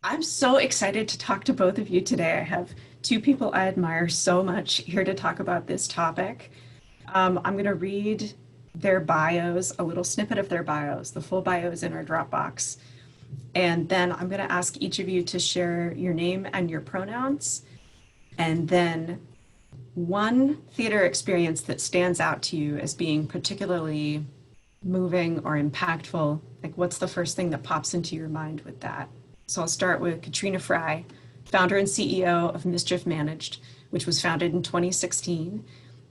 I'm so excited to talk to both of you today. I have two people I admire so much here to talk about this topic. I'm going to read their bios, a little snippet of their bios. The full bio is in our Dropbox. And then I'm going to ask each of you to share your name and your pronouns. And then one theater experience that stands out to you as being particularly moving or impactful. Like, what's the first thing that pops into your mind with that? So I'll start with Katrina Frye, founder and CEO of Mischief Managed, which was founded in 2016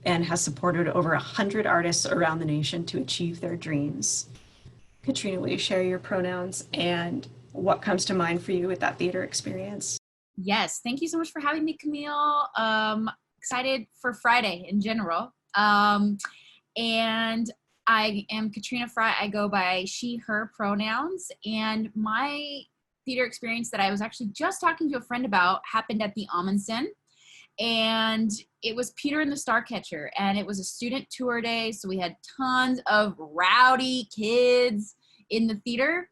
and has supported over 100 artists around the nation to achieve their dreams. Katrina, will you share your pronouns and what comes to mind for you with that theater experience? Yes, thank you so much for having me, Camille. Excited for Friday in general. And I am Katrina Frye. I go by she, her pronouns. And my theater experience that I was actually just talking to a friend about happened at the Amundsen. And it was Peter and the Starcatcher. And it was a student tour day. So we had tons of rowdy kids in the theater.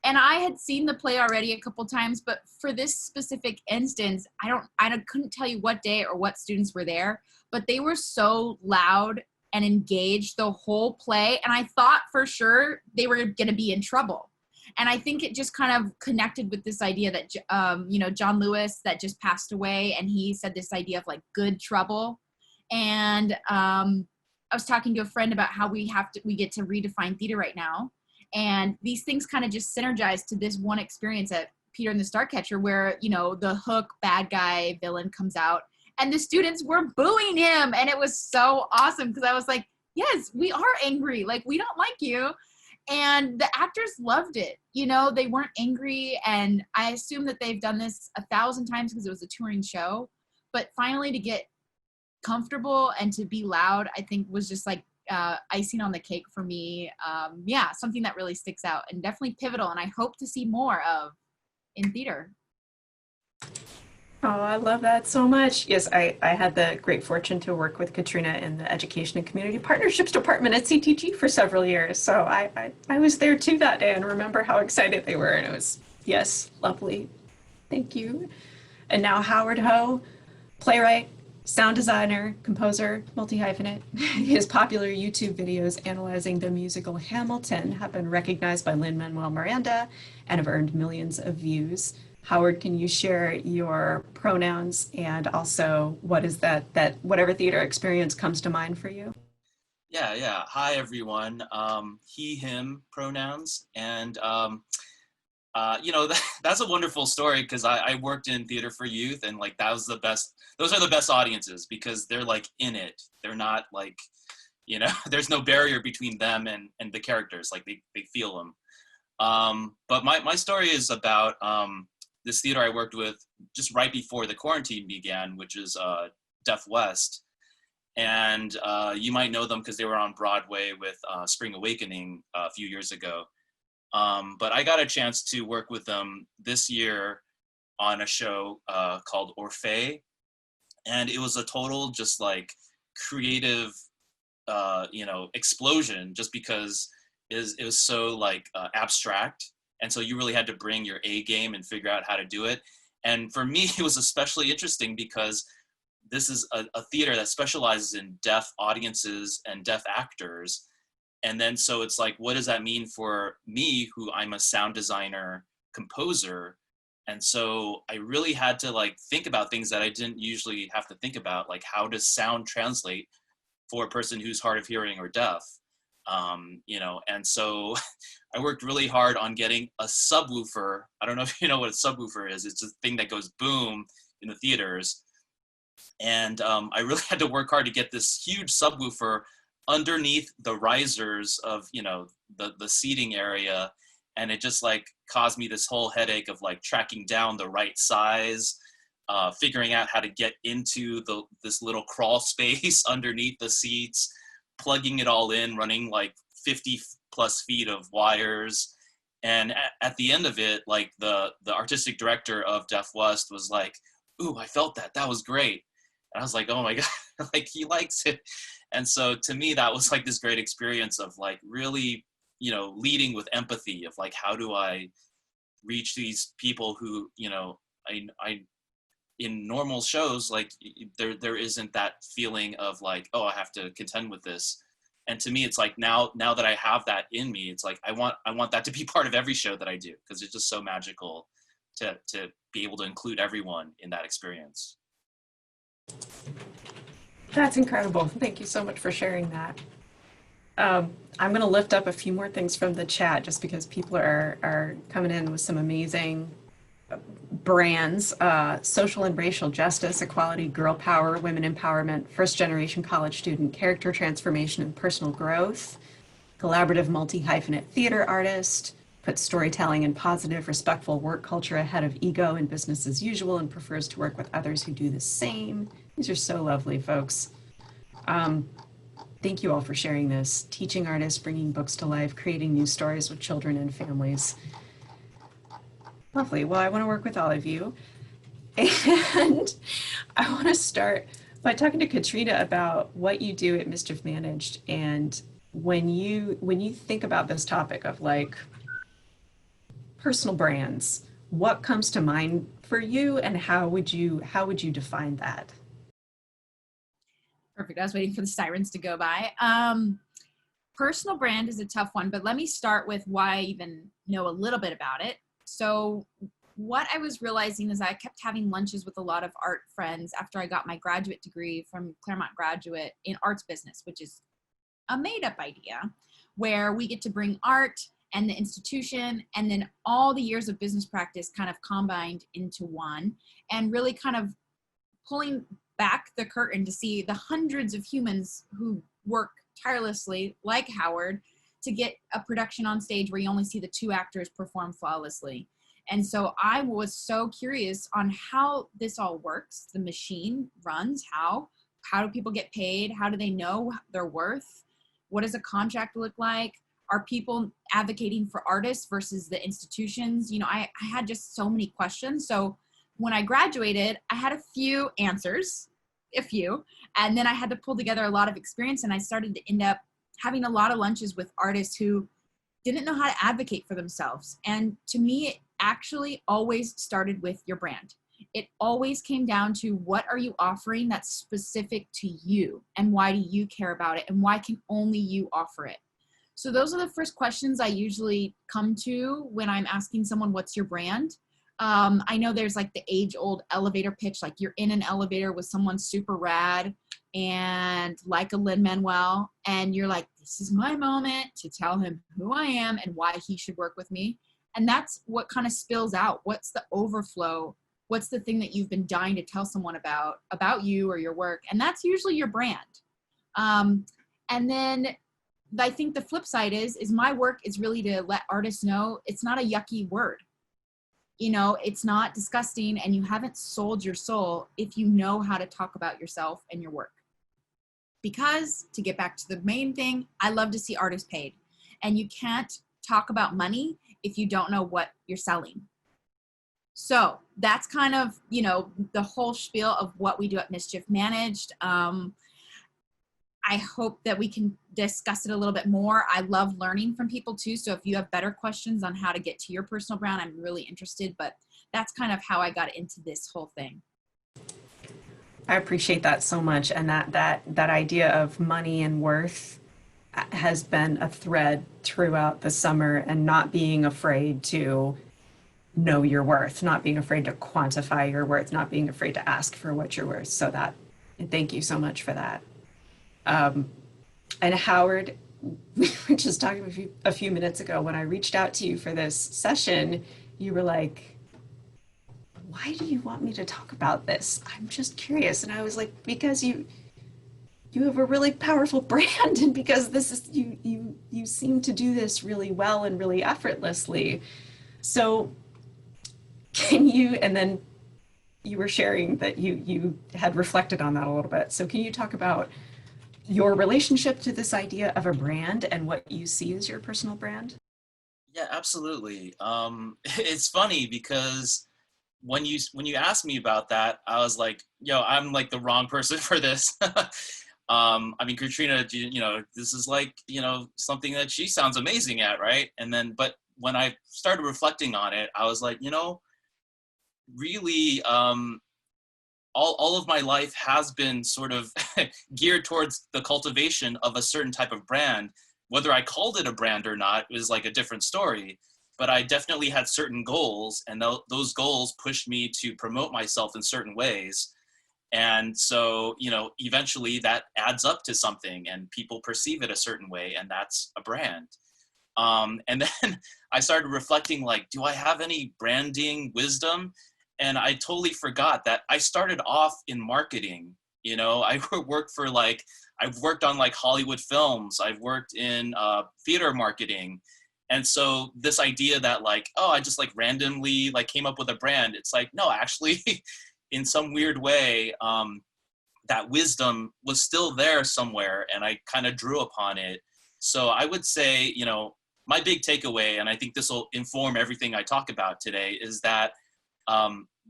And I had seen the play already a couple times, but for this specific instance, I couldn't tell you what day or what students were there, but they were so loud and engaged the whole play. And I thought for sure they were going to be in trouble. And I think it just kind of connected with this idea that, John Lewis that just passed away. And he said this idea of like good trouble. And I was talking to a friend about how we get to redefine theater right now. And these things kind of just synergize to this one experience at Peter and the Starcatcher where, the hook bad guy villain comes out and the students were booing him. And it was so awesome because I was like, yes, we are angry. Like, we don't like you. And the actors loved it. They weren't angry. And I assume that they've done this 1,000 times because it was a touring show. But finally to get comfortable and to be loud, I think was just like, icing on the cake for me. Something that really sticks out and definitely pivotal, and I hope to see more of in theater. Oh, I love that so much. Yes, I had the great fortune to work with Katrina in the Education and Community Partnerships Department at CTG for several years. So I was there too that day and remember how excited they were. And it was, yes, lovely. Thank you. And now Howard Ho, playwright, sound designer, composer, multi-hyphenate. His popular YouTube videos analyzing the musical Hamilton have been recognized by Lin-Manuel Miranda and have earned millions of views. Howard, can you share your pronouns and also what is that whatever theater experience comes to mind for you? Yeah. Hi, everyone. He, him pronouns. And, that's a wonderful story because I worked in theater for youth and like that was the best. Those are the best audiences because they're like in it. They're not like, there's no barrier between them and the characters. Like they feel them. But my story is about this theater I worked with just right before the quarantine began, which is Deaf West. And you might know them because they were on Broadway with Spring Awakening a few years ago. But I got a chance to work with them this year on a show called Orphée. And it was a total just like creative, explosion just because it was so like abstract. And so you really had to bring your A game and figure out how to do it. And for me, it was especially interesting because this is a theater that specializes in deaf audiences and deaf actors. And then so it's like, what does that mean for me, who I'm a sound designer, composer? And so I really had to like think about things that I didn't usually have to think about, like how does sound translate for a person who's hard of hearing or deaf? And so I worked really hard on getting a subwoofer. I don't know if you know what a subwoofer is. It's a thing that goes boom in the theaters. And I really had to work hard to get this huge subwoofer underneath the risers of, the seating area. And it just like caused me this whole headache of like tracking down the right size, figuring out how to get into this little crawl space underneath the seats, plugging it all in, running like 50 plus feet of wires. And at the end of it, like the artistic director of Deaf West was like, "Ooh, I felt that. That was great." And I was like, "Oh my God," like he likes it. And so to me, that was like this great experience of like really, leading with empathy of like, how do I reach these people who, you know, I in normal shows, like there isn't that feeling of like, oh, I have to contend with this. And to me, it's like now that I have that in me, it's like I want that to be part of every show that I do, because it's just so magical to be able to include everyone in that experience. That's incredible. Thank you so much for sharing that. I'm going to lift up a few more things from the chat just because people are coming in with some amazing brands. Social and racial justice, equality, girl power, women empowerment, first generation college student, character transformation and personal growth, collaborative multi-hyphenate theater artist, puts storytelling and positive, respectful work culture ahead of ego and business as usual, and prefers to work with others who do the same. These are so lovely, folks. Thank you all for sharing this. Teaching artists, bringing books to life, creating new stories with children and families. Lovely. Well, I want to work with all of you. And I want to start by talking to Katrina about what you do at Mischief Managed. And when you think about this topic of like personal brands, what comes to mind for you, and how would you define that? Perfect. I was waiting for the sirens to go by. Personal brand is a tough one, but let me start with why I even know a little bit about it. So what I was realizing is I kept having lunches with a lot of art friends after I got my graduate degree from Claremont Graduate in arts business, which is a made-up idea where we get to bring art and the institution and then all the years of business practice kind of combined into one, and really kind of pulling back the curtain to see the hundreds of humans who work tirelessly, like Howard, to get a production on stage where you only see the two actors perform flawlessly. And so I was so curious on how this all works. The machine runs, how do people get paid? How do they know their worth? What does a contract look like? Are people advocating for artists versus the institutions? You know, I had just so many questions. So when I graduated, I had a few answers, and then I had to pull together a lot of experience, and I started to end up having a lot of lunches with artists who didn't know how to advocate for themselves. And to me, it actually always started with your brand. It always came down to, what are you offering that's specific to you, and why do you care about it, and why can only you offer it? So those are the first questions I usually come to when I'm asking someone, what's your brand? I know there's like the age-old elevator pitch, like you're in an elevator with someone super rad and like a Lin-Manuel, and you're like, this is my moment to tell him who I am and why he should work with me. And that's what kind of spills out. What's the overflow? What's the thing that you've been dying to tell someone about you or your work? And that's usually your brand. And then I think the flip side is my work is really to let artists know it's not a yucky word. You know, it's not disgusting, and you haven't sold your soul if you know how to talk about yourself and your work. Because, to get back to the main thing, I love to see artists paid. And you can't talk about money if you don't know what you're selling. So that's kind of, you know, the whole spiel of what we do at Mischief Managed. I hope that we can discuss it a little bit more. I love learning from people too. So if you have better questions on how to get to your personal brand, I'm really interested, but that's kind of how I got into this whole thing. I appreciate that so much. And that idea of money and worth has been a thread throughout the summer, and not being afraid to know your worth, not being afraid to quantify your worth, not being afraid to ask for what you're worth. So thank you so much for that. And Howard, we were just talking a few minutes ago, when I reached out to you for this session, you were like, why do you want me to talk about this? I'm just curious. And I was like, because you have a really powerful brand, and because this is, you seem to do this really well and really effortlessly. So can you, and then you were sharing that you had reflected on that a little bit. So can you talk about your relationship to this idea of a brand and what you see as your personal brand? Yeah, absolutely. It's funny because when you asked me about that, I was like, yo, I'm like the wrong person for this. I mean, Katrina, you know, this is like, you know, something that she sounds amazing at, right? And then, but when I started reflecting on it, I was like, you know, really, all of my life has been sort of geared towards the cultivation of a certain type of brand. Whether I called it a brand or not is like a different story, but I definitely had certain goals, and those goals pushed me to promote myself in certain ways. And so, you know, eventually that adds up to something and people perceive it a certain way, and that's a brand. And then I started reflecting, like, do I have any branding wisdom? And I totally forgot that I started off in marketing. You know, I worked for like, I've worked on like Hollywood films. I've worked in theater marketing. And so this idea that like, oh, I just like randomly like came up with a brand. It's like, no, actually, in some weird way, that wisdom was still there somewhere, and I kind of drew upon it. So I would say, you know, my big takeaway, and I think this will inform everything I talk about today, is that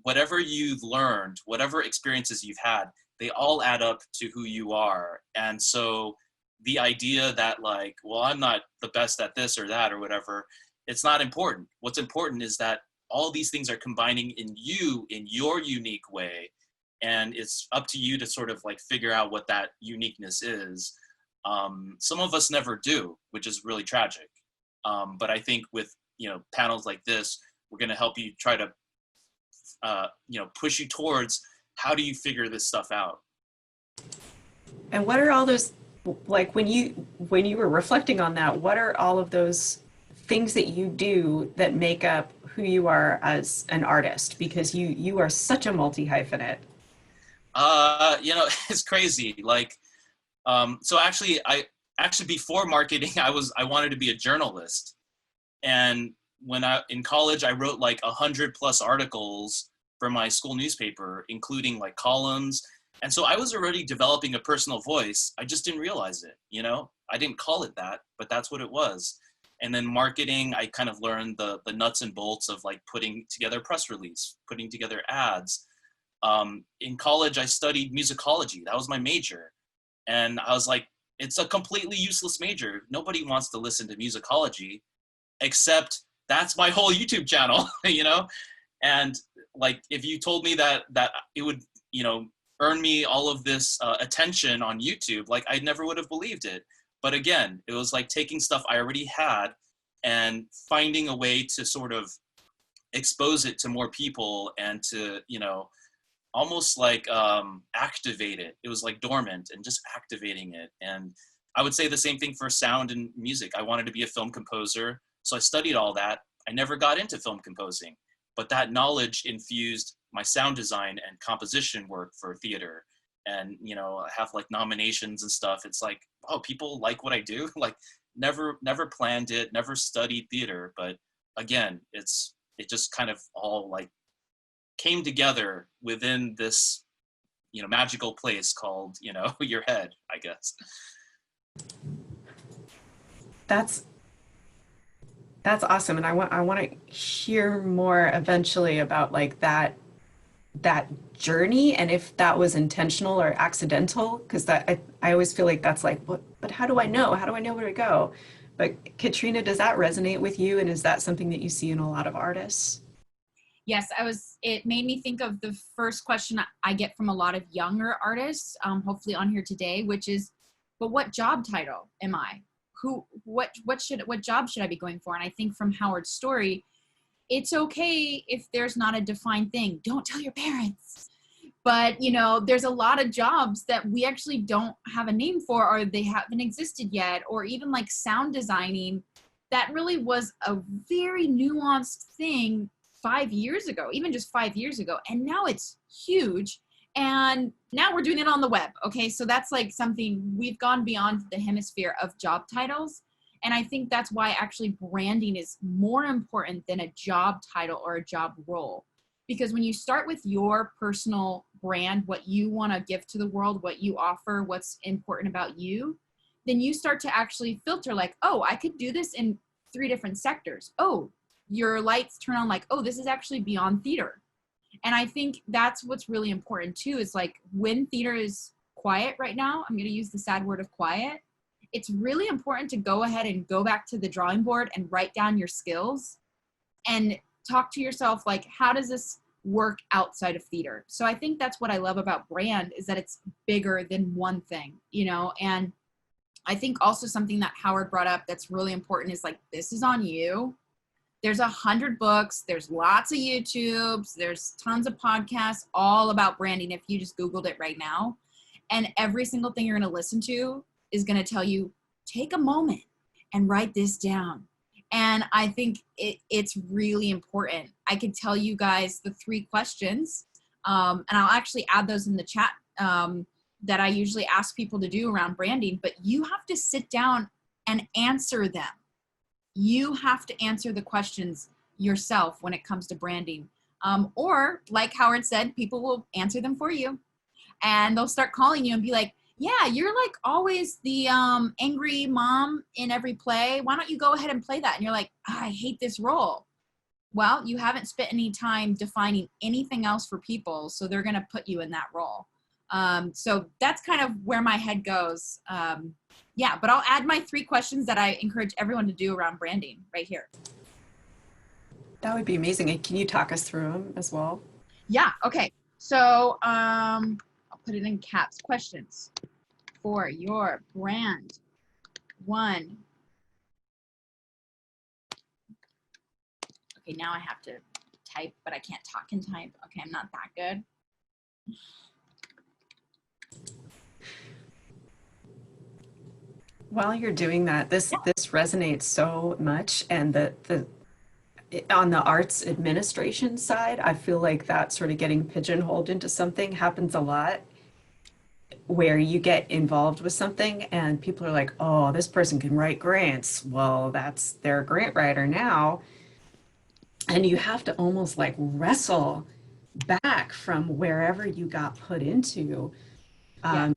whatever you've learned, whatever experiences you've had, they all add up to who you are. And so the idea that like, well, I'm not the best at this or that or whatever, it's not important. What's important is that all these things are combining in you in your unique way. And it's up to you to sort of like figure out what that uniqueness is. Some of us never do, which is really tragic. But I think with, you know, panels like this, we're going to help you try to, you know, push you towards how do you figure this stuff out. And what are all those, like when you were reflecting on that, what are all of those things that you do that make up who you are as an artist? Because you are such a multi-hyphenate. You know, it's crazy. Like, so actually before marketing, I wanted to be a journalist. And when in college, I wrote like 100+ articles for my school newspaper, including like columns. And so I was already developing a personal voice. I just didn't realize it, you know? I didn't call it that, but that's what it was. And then marketing, I kind of learned the nuts and bolts of like putting together a press release, putting together ads. In college, I studied musicology. That was my major. And I was like, it's a completely useless major. Nobody wants to listen to musicology, except that's my whole YouTube channel, you know? And like, if you told me that it would, you know, earn me all of this attention on YouTube, like I never would have believed it. But again, it was like taking stuff I already had and finding a way to sort of expose it to more people and to, you know, almost like activate it. It was like dormant and just activating it. And I would say the same thing for sound and music. I wanted to be a film composer, so I studied all that. I never got into film composing, but that knowledge infused my sound design and composition work for theater. And, you know, I have like nominations and stuff. It's like, oh, people like what I do. Like never planned it, never studied theater. But again, it just kind of all like came together within this, you know, magical place called, you know, your head, I guess. That's awesome. And I want to hear more eventually about like that journey, and if that was intentional or accidental, because that I always feel like that's like, but how do I know? How do I know where to go? But Katrina, does that resonate with you? And is that something that you see in a lot of artists? Yes, it made me think of the first question I get from a lot of younger artists, hopefully on here today, which is, but what job title am I? What job should I be going for? And I think from Howard's story, it's okay if there's not a defined thing. Don't tell your parents. But, you know, there's a lot of jobs that we actually don't have a name for, or they haven't existed yet, or even like sound designing. That really was a very nuanced thing 5 years ago, even just 5 years ago. And now it's huge. And now we're doing it on the web. Okay. So that's like something we've gone beyond the hemisphere of job titles. And I think that's why actually branding is more important than a job title or a job role. Because when you start with your personal brand, what you want to give to the world, what you offer, what's important about you, then you start to actually filter like, oh, I could do this in 3 different sectors. Oh, your lights turn on like, oh, this is actually beyond theater. And I think that's what's really important too, is like when theater is quiet right now, I'm going to use the sad word of quiet. it's really important to go ahead and go back to the drawing board and write down your skills and talk to yourself like, how does this work outside of theater? So I think that's what I love about brand, is that it's bigger than one thing, you know. And I think also something that Howard brought up that's really important is like, this is on you. There's 100 books, there's lots of YouTubes, there's tons of podcasts all about branding if you just Googled it right now. And every single thing you're going to listen to is going to tell you, take a moment and write this down. And I think it's really important. I could tell you guys the 3 questions, and I'll actually add those in the chat, that I usually ask people to do around branding, but you have to sit down and answer them. You have to answer the questions yourself when it comes to branding. Or like Howard said, people will answer them for you, and they'll start calling you and be like, yeah, you're like always the angry mom in every play. Why don't you go ahead and play that? And you're like, I hate this role. Well, you haven't spent any time defining anything else for people, so they're going to put you in that role. So that's kind of where my head goes. Yeah, but I'll add my 3 questions that I encourage everyone to do around branding right here. That would be amazing. And can you talk us through them as well? Yeah, okay. So I'll put it in caps. Questions for your brand. 1. Okay, now I have to type, but I can't talk and type. Okay, I'm not that good. While you're doing that, this resonates so much, and on the arts administration side, I feel like that sort of getting pigeonholed into something happens a lot, where you get involved with something and people are like, oh, this person can write grants. Well, they're a grant writer now. And you have to almost like wrestle back from wherever you got put into, Yeah.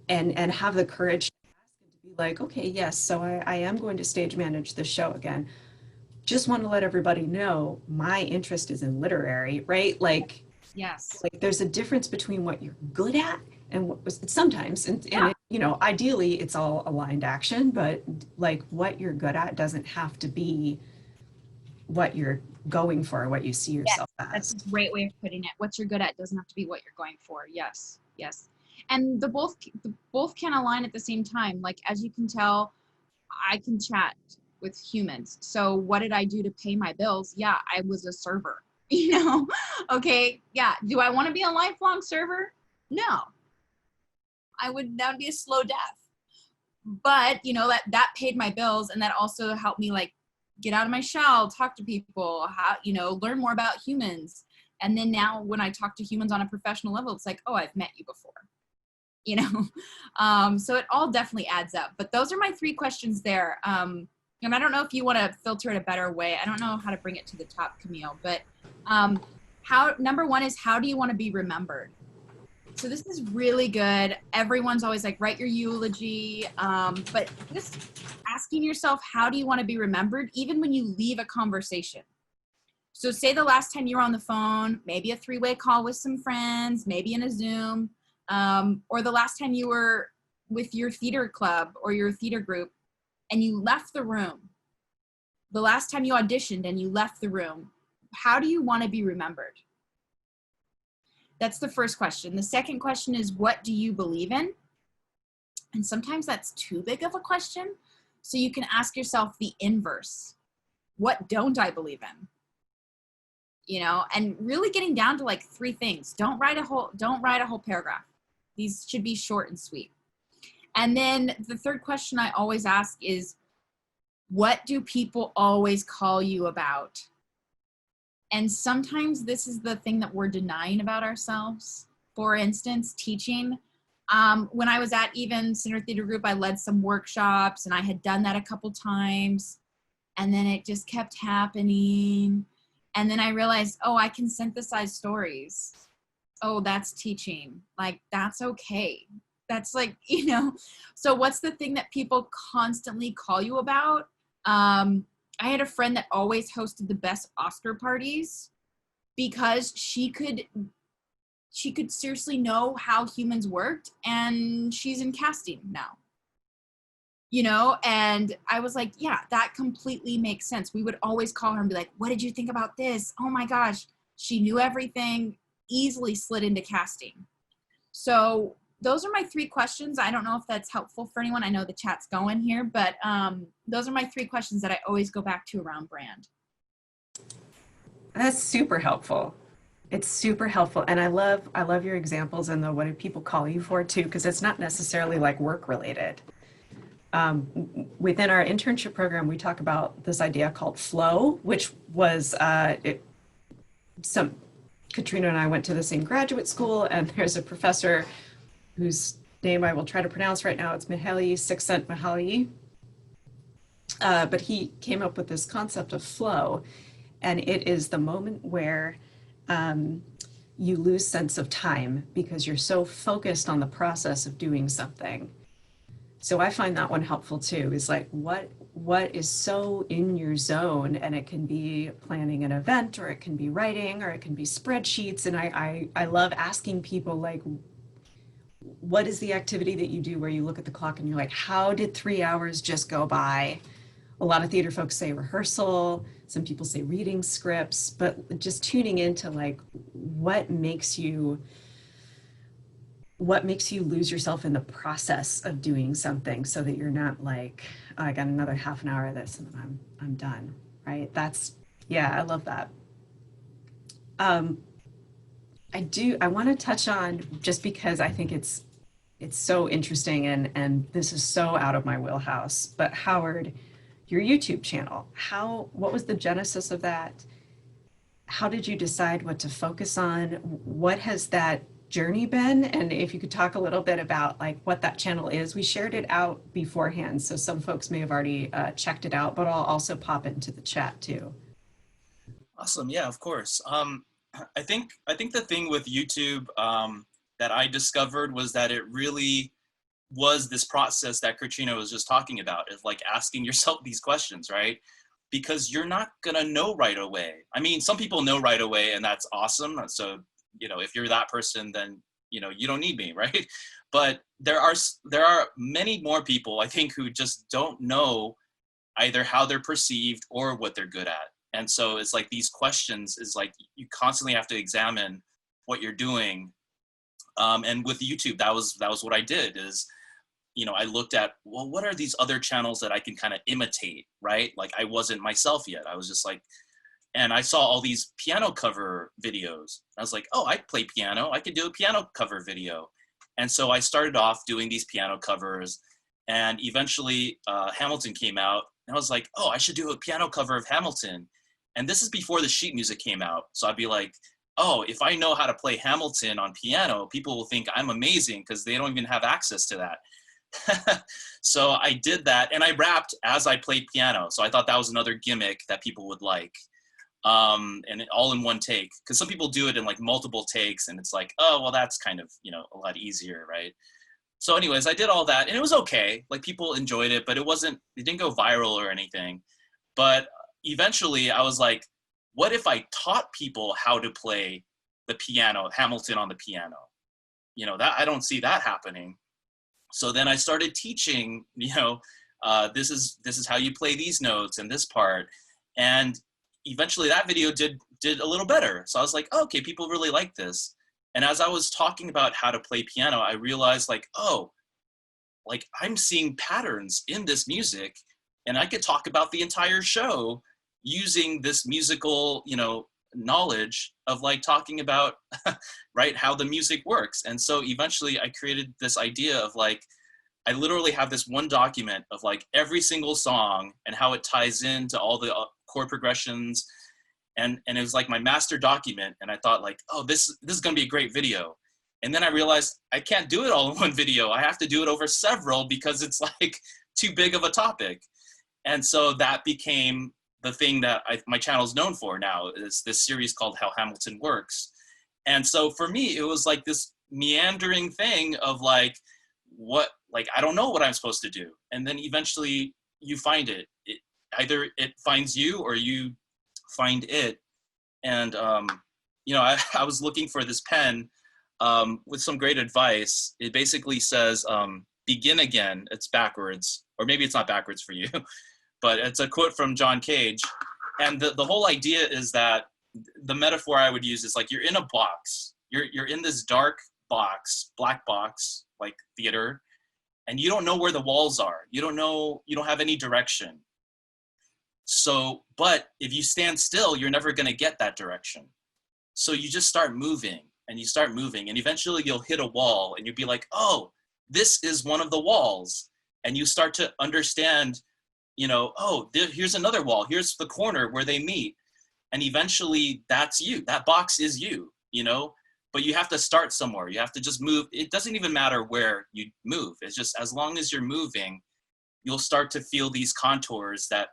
and have the courage to ask and to be like, okay, yes, so I am going to stage manage the show again. Just want to let everybody know my interest is in literary, right? Like, Yes. like there's a difference between what you're good at and what was sometimes, and Yeah. it, you know, ideally it's all aligned action, but like what you're good at doesn't have to be what you're going for, what you see Yes, yourself that's as. a great way of putting it. What you're good at doesn't have to be what you're going for. Yes, yes. And the both can align at the same time. Like, as you can tell, I can chat with humans. So what did I do to pay my bills? Yeah, I was a server, you know? Okay, yeah. Do I want to be a lifelong server? No. That would be a slow death. But, you know, that paid my bills, and that also helped me like get out of my shell, talk to people, you know, learn more about humans. And then now when I talk to humans on a professional level, it's like, oh, I've met you before, you know? So it all definitely adds up. But those are my 3 questions there. And I don't know if you want to filter it a better way. I don't know how to bring it to the top, Camille, but number 1 is, how do you want to be remembered? So this is really good. Everyone's always like, write your eulogy. But just asking yourself, how do you want to be remembered, even when you leave a conversation? So say the last time you were on the phone, maybe a 3-way call with some friends, maybe in a Zoom, or the last time you were with your theater club or your theater group and you left the room. The last time you auditioned and you left the room, how do you want to be remembered? That's the first question. The second question is, what do you believe in? And sometimes that's too big of a question. So you can ask yourself the inverse. What don't I believe in? You know, and really getting down to like 3 things. Don't write a whole paragraph. These should be short and sweet. And then the third question I always ask is, what do people always call you about? And sometimes this is the thing that we're denying about ourselves. For instance, teaching. When I was at Even Center Theater Group, I led some workshops, and I had done that a couple times. And then it just kept happening. And then I realized, oh, I can synthesize stories. Oh, that's teaching. Like, that's okay. That's like, you know, so what's the thing that people constantly call you about? I had a friend that always hosted the best Oscar parties because she could seriously know how humans worked, and she's in casting now. you know? And I was like, yeah, that completely makes sense. We would always call her and be like, what did you think about this? Oh my gosh. She knew everything, easily slid into casting. So those are my 3 questions. I don't know if that's helpful for anyone. I know the chat's going here, but those are my 3 questions that I always go back to around brand. That's super helpful. It's super helpful. And I love your examples and the what do people call you for too, because it's not necessarily like work related. Within our internship program, we talk about this idea called flow, which was Katrina and I went to the same graduate school, and there's a professor whose name I will try to pronounce right now. It's Mihaly Csikszentmihalyi. But he came up with this concept of flow, and it is the moment where you lose sense of time because you're so focused on the process of doing something. So I find that one helpful too, is like what is so in your zone, and it can be planning an event, or it can be writing, or it can be spreadsheets. And I love asking people like, what is the activity that you do where you look at the clock and you're like, how did 3 hours just go by? A lot of theater folks say rehearsal, some people say reading scripts, but just tuning into like what makes you lose yourself in the process of doing something, so that you're not like, oh, I got another half an hour of this and then I'm done, right? Yeah, I love that. I want to touch on, just because I think it's so interesting, and this is so out of my wheelhouse, but Howard, your YouTube channel, what was the genesis of that? How did you decide what to focus on? What has that journey been? And if you could talk a little bit about like what that channel is. We shared it out beforehand, so some folks may have already checked it out, but I'll also pop it into the chat too. Awesome. Yeah, of course. I think the thing with YouTube that I discovered was that it really was this process that Katrina was just talking about, is like asking yourself these questions, right? Because you're not gonna know right away. I mean, some people know right away, and that's awesome. So, if you're that person, then, you don't need me, right? But there are many more people, I think, who just don't know either how they're perceived or what they're good at. And so it's like these questions is like, you constantly have to examine what you're doing. And with YouTube, that was what I did, is, I looked at, well, what are these other channels that I can kind of imitate, right? Like I wasn't myself yet. I was just like, and I saw all these piano cover videos. I was like, oh, I play piano. I could do a piano cover video. And so I started off doing these piano covers, and eventually Hamilton came out, and I was like, oh, I should do a piano cover of Hamilton. And this is before the sheet music came out. So I'd be like, oh, if I know how to play Hamilton on piano, people will think I'm amazing because they don't even have access to that. So I did that, and I rapped as I played piano. So I thought that was another gimmick that people would like. And all in one take, because some people do it in like multiple takes, and it's like, oh, well, that's kind of, a lot easier, right? So anyways, I did all that, and it was okay. Like people enjoyed it, but it didn't go viral or anything. But eventually I was like, what if I taught people how to play the piano, Hamilton on the piano? That I don't see that happening. So then I started teaching, this is how you play these notes and this part. And eventually that video did a little better. So I was like, oh, okay, people really like this. And as I was talking about how to play piano, I realized like, oh, like I'm seeing patterns in this music, and I could talk about the entire show using this musical, knowledge of like talking about, right, how the music works. And so eventually I created this idea of like, I literally have this one document of like every single song and how it ties into all the chord progressions. And it was like my master document. And I thought like, oh, this is going to be a great video. And then I realized I can't do it all in one video. I have to do it over several because it's like too big of a topic. And so that became the thing that my channel is known for now, is this series called How Hamilton Works. And so for me, it was like this meandering thing of like, I don't know what I'm supposed to do. And then eventually you find it. Either it finds you or you find it. And, I was looking for this pen with some great advice. It basically says, begin again. It's backwards, or maybe it's not backwards for you, but it's a quote from John Cage. And the whole idea is that the metaphor I would use is like you're in a box. You're in this dark box, black box, like theater, and you don't know where the walls are. You don't have any direction. So, but if you stand still, you're never going to get that direction. So you just start moving and you start moving, and eventually you'll hit a wall and you'll be like, oh, this is one of the walls. And you start to understand, oh, here's another wall. Here's the corner where they meet. And eventually that's you. That box is you, but you have to start somewhere. You have to just move. It doesn't even matter where you move. It's just as long as you're moving, you'll start to feel these contours that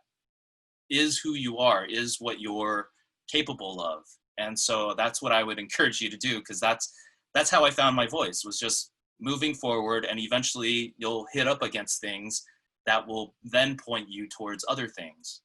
is who you are, is what you're capable of. And so that's what I would encourage you to do, because that's how I found my voice, was just moving forward, and eventually you'll hit up against things that will then point you towards other things.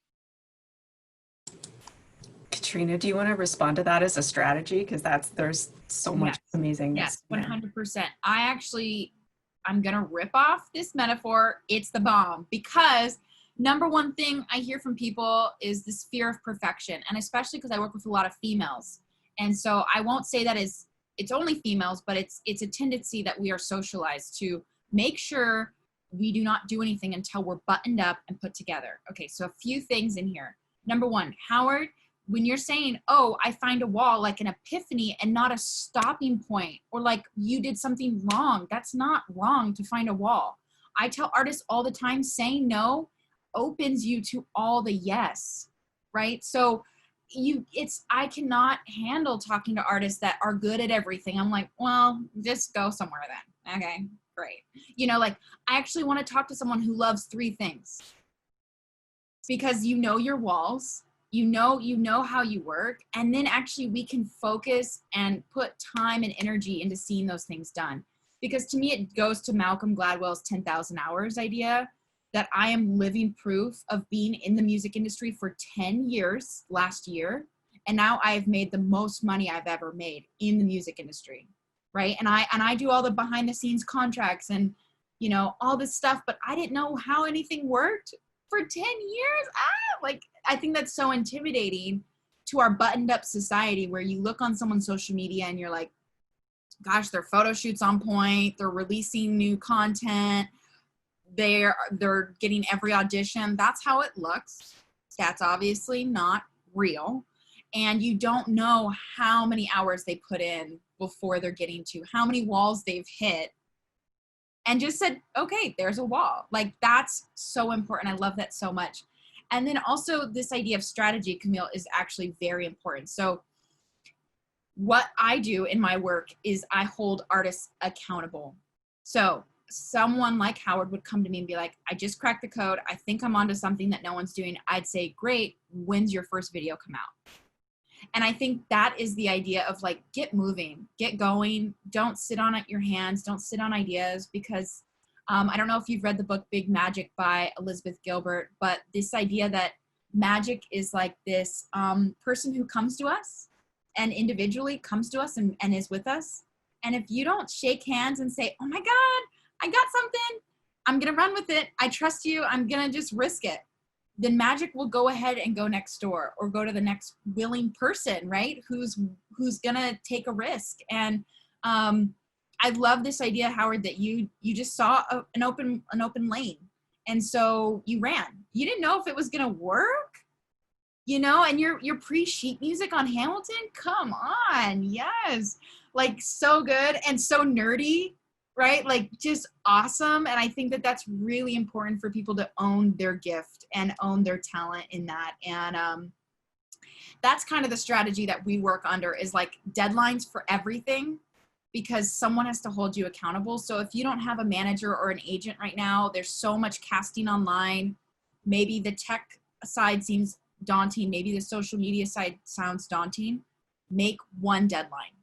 Katrina, do you want to respond to that as a strategy? Because there's so much amazingness. Yes, 100%. I'm going to rip off this metaphor. It's the bomb, because number one thing I hear from people is this fear of perfection. And especially because I work with a lot of females. And so I won't say that it's only females, but it's a tendency that we are socialized to make sure we do not do anything until we're buttoned up and put together. Okay, so a few things in here. Number one, Howard, when you're saying, oh, I find a wall, like an epiphany and not a stopping point, or like you did something wrong, that's not wrong to find a wall. I tell artists all the time, saying no opens you to all the yes, right? So I cannot handle talking to artists that are good at everything. I'm like, well, just go somewhere then. Okay, great. Like I actually want to talk to someone who loves 3 things, because your walls, you know how you work, and then actually we can focus and put time and energy into seeing those things done. Because to me, it goes to Malcolm Gladwell's 10,000 hours idea, that I am living proof of being in the music industry for 10 years last year. And now I've made the most money I've ever made in the music industry, right? And I do all the behind the scenes contracts and, all this stuff, but I didn't know how anything worked for 10 years. Like, I think that's so intimidating to our buttoned up society, where you look on someone's social media and you're like, gosh, their photo shoot's on point. They're releasing new content. They're getting every audition. That's how it looks. That's obviously not real. And you don't know how many hours they put in before they're getting to, how many walls they've hit, and just said, okay, there's a wall. Like, that's so important. I love that so much. And then also this idea of strategy, Camille, is actually very important. So what I do in my work is I hold artists accountable. So someone like Howard would come to me and be like, I just cracked the code. I think I'm onto something that no one's doing. I'd say, great, when's your first video come out? And I think that is the idea of like, get moving, get going. Don't sit on your hands. Don't sit on ideas, because I don't know if you've read the book Big Magic by Elizabeth Gilbert, but this idea that magic is like this person who comes to us and individually comes to us and is with us. And if you don't shake hands and say, oh my God, I got something, I'm going to run with it, I trust you, I'm going to just risk it, then magic will go ahead and go next door, or go to the next willing person, right? Who's going to take a risk. And I love this idea, Howard, that you just saw an open lane. And so you ran. You didn't know if it was going to work, and your pre-sheet music on Hamilton. Come on. Yes. Like, so good and so nerdy, right? Like, just awesome. And I think that that's really important for people to own their gift and own their talent in that. And that's kind of the strategy that we work under, is like deadlines for everything, because someone has to hold you accountable. So if you don't have a manager or an agent right now, there's so much casting online. Maybe the tech side seems daunting. Maybe the social media side sounds daunting. Make one deadline.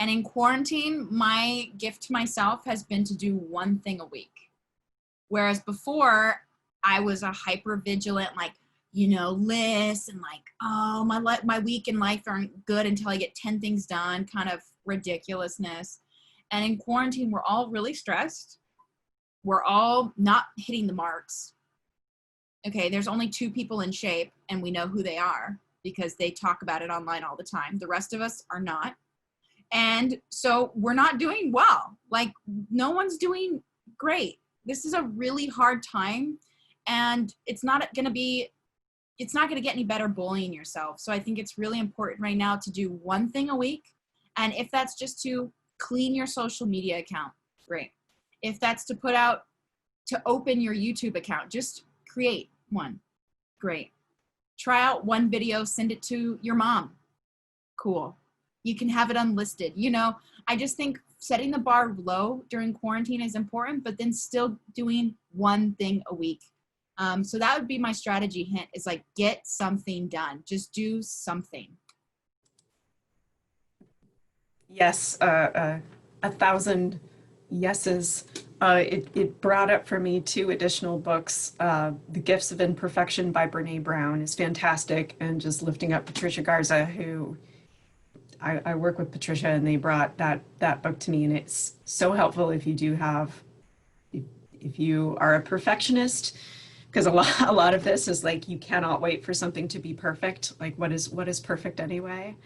And in quarantine, my gift to myself has been to do one thing a week. Whereas before, I was a hyper vigilant, like, list, and like, oh, my week and life aren't good until I get 10 things done, kind of ridiculousness. And in quarantine, we're all really stressed. we're all not hitting the marks. Okay, there's only 2 people in shape, and we know who they are because they talk about it online all the time. The rest of us are not. And so we're not doing well. Like, no one's doing great. This is a really hard time, and it's not going to get any better bullying yourself. So I think it's really important right now to do one thing a week. And if that's just to clean your social media account, great. If that's to open your YouTube account, just create one, great. Try out one video, send it to your mom, cool. You can have it unlisted. You know, I just think setting the bar low during quarantine is important, but then still doing one thing a week. So that would be my strategy hint, is like, get something done. Just do something. Yes, 1,000 yeses. It brought up for me 2 additional books. The Gifts of Imperfection by Brene Brown is fantastic, and just lifting up Patricia Garza, who I work with Patricia, and they brought that book to me, and it's so helpful if you are a perfectionist, because a lot of this is like, you cannot wait for something to be perfect. Like, what is perfect anyway?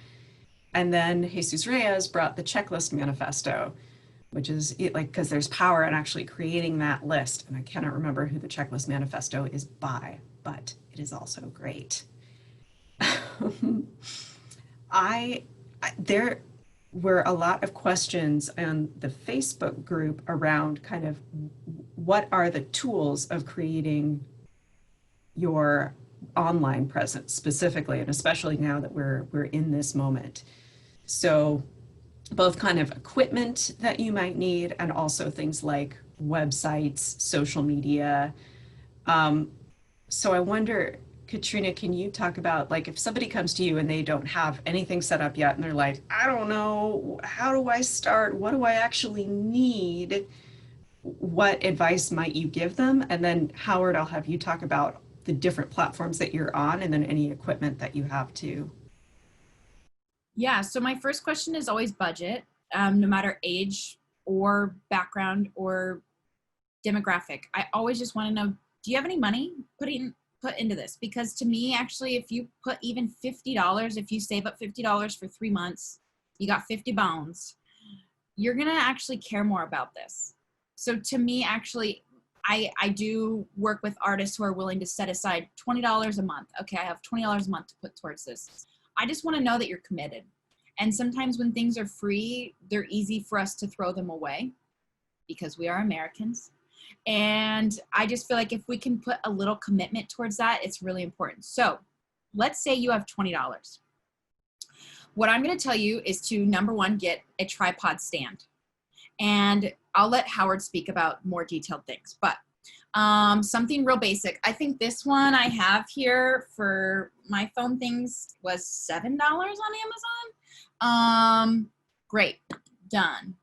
And then Jesus Reyes brought the Checklist Manifesto, which is because there's power in actually creating that list. And I cannot remember who the Checklist Manifesto is by, but it is also great. There were a lot of questions on the Facebook group around kind of what are the tools of creating your online presence specifically, and especially now that we're in this moment. So both kind of equipment that you might need, and also things like websites, social media. So I wonder, Katrina, can you talk about, like, if somebody comes to you and they don't have anything set up yet, and they're like, I don't know, how do I start? What do I actually need? What advice might you give them? And then Howard, I'll have you talk about the different platforms that you're on, and then any equipment that you have too. Yeah, so my first question is always budget, no matter age or background or demographic. I always just want to know, do you have any money put into this? Because to me, actually, if you put even $50, if you save up $50 for 3 months, you got 50 bones, you're going to actually care more about this. So to me, actually, I do work with artists who are willing to set aside $20 a month. Okay, I have $20 a month to put towards this. I just want to know that you're committed. And sometimes when things are free, they're easy for us to throw them away because we are Americans. And I just feel like if we can put a little commitment towards that, it's really important. So let's say you have $20. What I'm going to tell you is to, number one, get a tripod stand. And I'll let Howard speak about more detailed things, but something real basic. I think this one I have here for my phone things was $7 on Amazon. Great, done.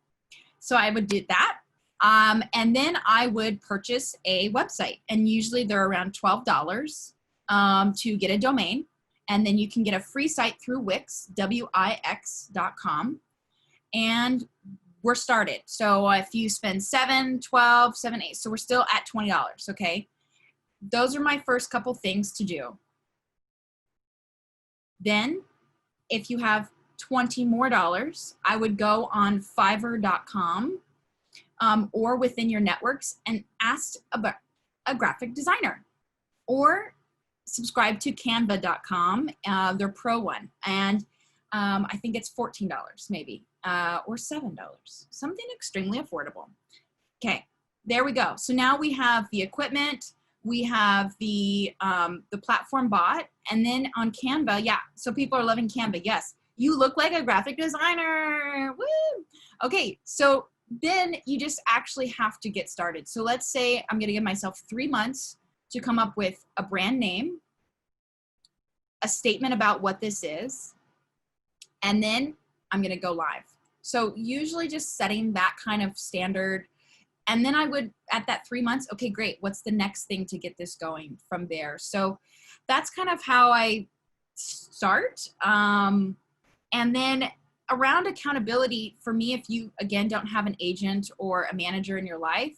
So I would do that. And then I would purchase a website, and usually they're around $12 to get a domain. And then you can get a free site through Wix, Wix.com. And we're started. So if you spend $7, $12, $7, $8, so we're still at $20, okay? Those are my first couple things to do. Then if you have $20 more, I would go on Fiverr.com or within your networks and ask about a graphic designer, or subscribe to Canva.com, their pro one. And I think it's $14 maybe, or $7, something extremely affordable. Okay, there we go. So now we have the equipment, we have the platform bought, and then on Canva, yeah, so people are loving Canva, yes. You look like a graphic designer, woo! Okay, so then you just actually have to get started. So let's say I'm gonna give myself 3 months to come up with a brand name, a statement about what this is, and then I'm gonna go live. So usually just setting that kind of standard. And then I would, at that 3 months, okay, great, what's the next thing to get this going from there? So that's kind of how I start. And then around accountability, for me, if you, again, don't have an agent or a manager in your life,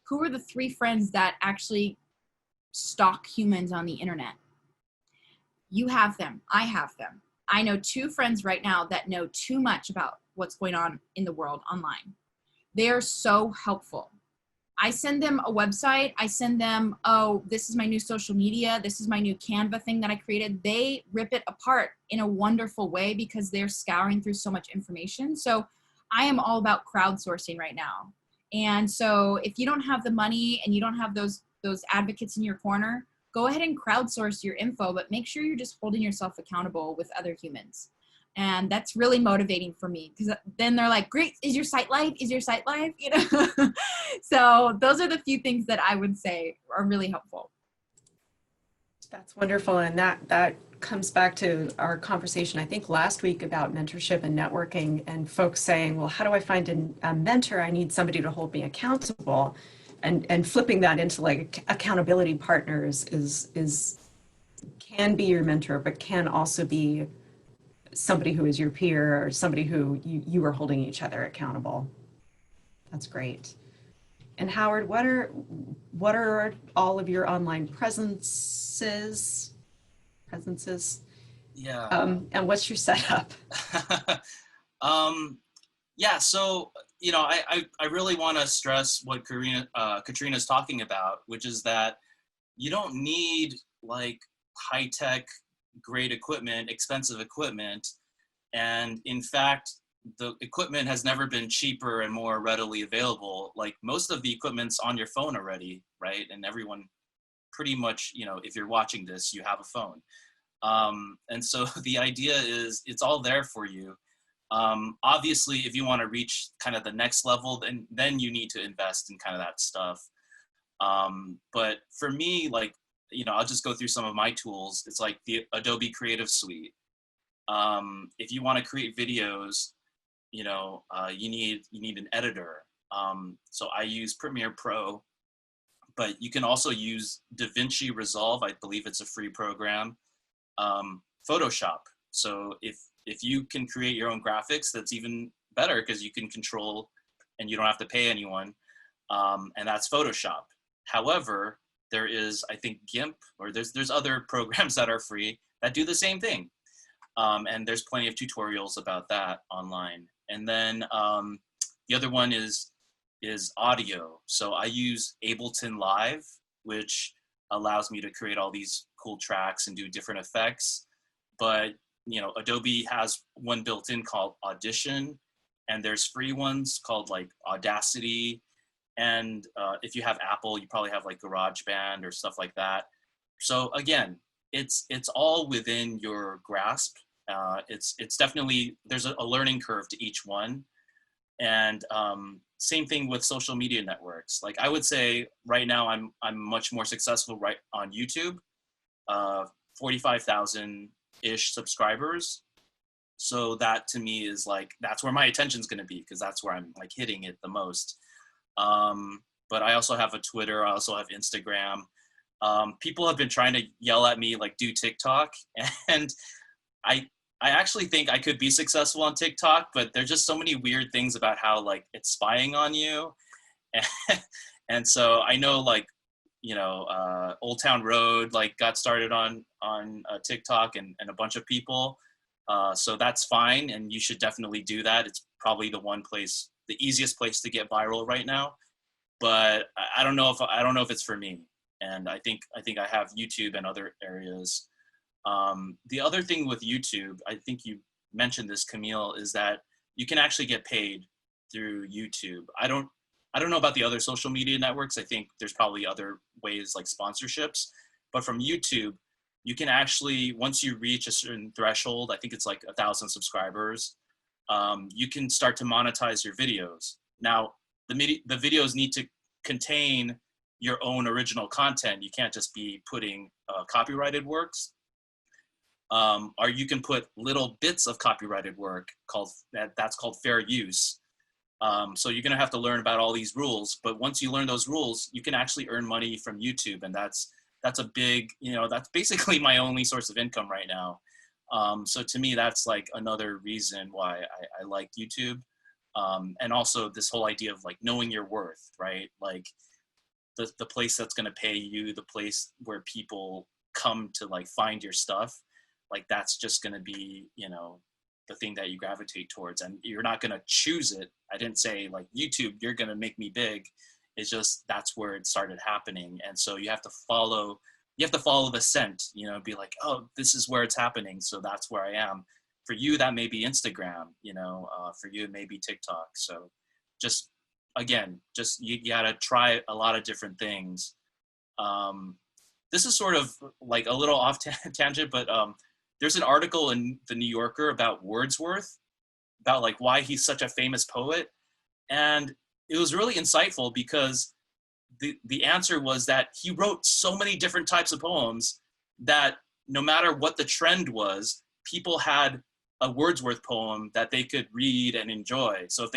who are the 3 friends that actually stalk humans on the internet? You have them. I have them. I know 2 friends right now that know too much about what's going on in the world online. They are so helpful. I send them a website. I send them, oh, this is my new social media. This is my new Canva thing that I created. They rip it apart in a wonderful way because they're scouring through so much information. So I am all about crowdsourcing right now. And so if you don't have the money and you don't have those advocates in your corner, go ahead and crowdsource your info, but make sure you're just holding yourself accountable with other humans. And that's really motivating for me because then they're like, great, is your site live? Is your site live? You know? So those are the few things that I would say are really helpful. That's wonderful. And that comes back to our conversation, I think last week, about mentorship and networking, and folks saying, well, how do I find a mentor? I need somebody to hold me accountable. And flipping that into like accountability partners can be your mentor, but can also be somebody who is your peer or somebody who you are holding each other accountable. That's great. And Howard, what are all of your online presences? Yeah. And what's your setup? Yeah, so, you know, I really want to stress what Katrina's talking about, which is that you don't need like high-tech, great equipment, expensive equipment. And in fact, the equipment has never been cheaper and more readily available. Like most of the equipment's on your phone already, right? And everyone pretty much, you know, if you're watching this, you have a phone. And so the idea is it's all there for you. Obviously, if you want to reach kind of the next level, then you need to invest in kind of that stuff. But for me, like, you know, I'll just go through some of my tools. It's like the Adobe Creative Suite. If you want to create videos, you know, you need an editor. So I use Premiere Pro, but you can also use DaVinci Resolve. I believe it's a free program. Photoshop. So if you can create your own graphics, that's even better because you can control and you don't have to pay anyone. And that's Photoshop. However, there is, I think, GIMP, or there's other programs that are free that do the same thing. And there's plenty of tutorials about that online. And then the other one is audio. So I use Ableton Live, which allows me to create all these cool tracks and do different effects. But, you know, Adobe has one built in called Audition, and there's free ones called like Audacity. And if you have Apple, you probably have like GarageBand or stuff like that. So again, it's all within your grasp. It's definitely, there's a learning curve to each one. And same thing with social media networks. Like I would say right now I'm much more successful right on YouTube, 45,000-ish subscribers. So that to me is like, that's where my attention's gonna be, because that's where I'm like hitting it the most. But I also have a Twitter, I also have Instagram. People have been trying to yell at me like do TikTok, and I actually think I could be successful on TikTok, but there's just so many weird things about how like it's spying on you. And so I know like, you know, Old Town Road like got started on TikTok and a bunch of people. So that's fine, and you should definitely do that. It's probably the easiest place to get viral right now. But I don't know if it's for me. And I think I have YouTube and other areas. The other thing with YouTube, I think you mentioned this, Camille, is that you can actually get paid through YouTube. I don't know about the other social media networks. I think there's probably other ways like sponsorships, but from YouTube, you can actually, once you reach a certain threshold, I think it's like 1,000 subscribers, you can start to monetize your videos. Now, the videos need to contain your own original content. You can't just be putting copyrighted works. Or you can put little bits of copyrighted work that's called fair use. So you're gonna have to learn about all these rules, but once you learn those rules, you can actually earn money from YouTube, and that's a big, you know, that's basically my only source of income right now. So to me, that's like another reason why I like YouTube. And also this whole idea of like knowing your worth, right? Like the place that's going to pay you, the place where people come to like find your stuff, like that's just going to be, you know, the thing that you gravitate towards, and you're not going to choose it. I didn't say like YouTube, you're going to make me big. It's just, that's where it started happening. And so you have to follow the scent, you know, be like, oh, this is where it's happening, so that's where I am. For you, that may be Instagram, you know, for you, it may be TikTok. So just, again, just you gotta try a lot of different things. This is sort of like a little off tangent, but there's an article in the New Yorker about Wordsworth, about like why he's such a famous poet. And it was really insightful because the answer was that he wrote so many different types of poems that no matter what the trend was, people had a Wordsworth poem that they could read and enjoy. So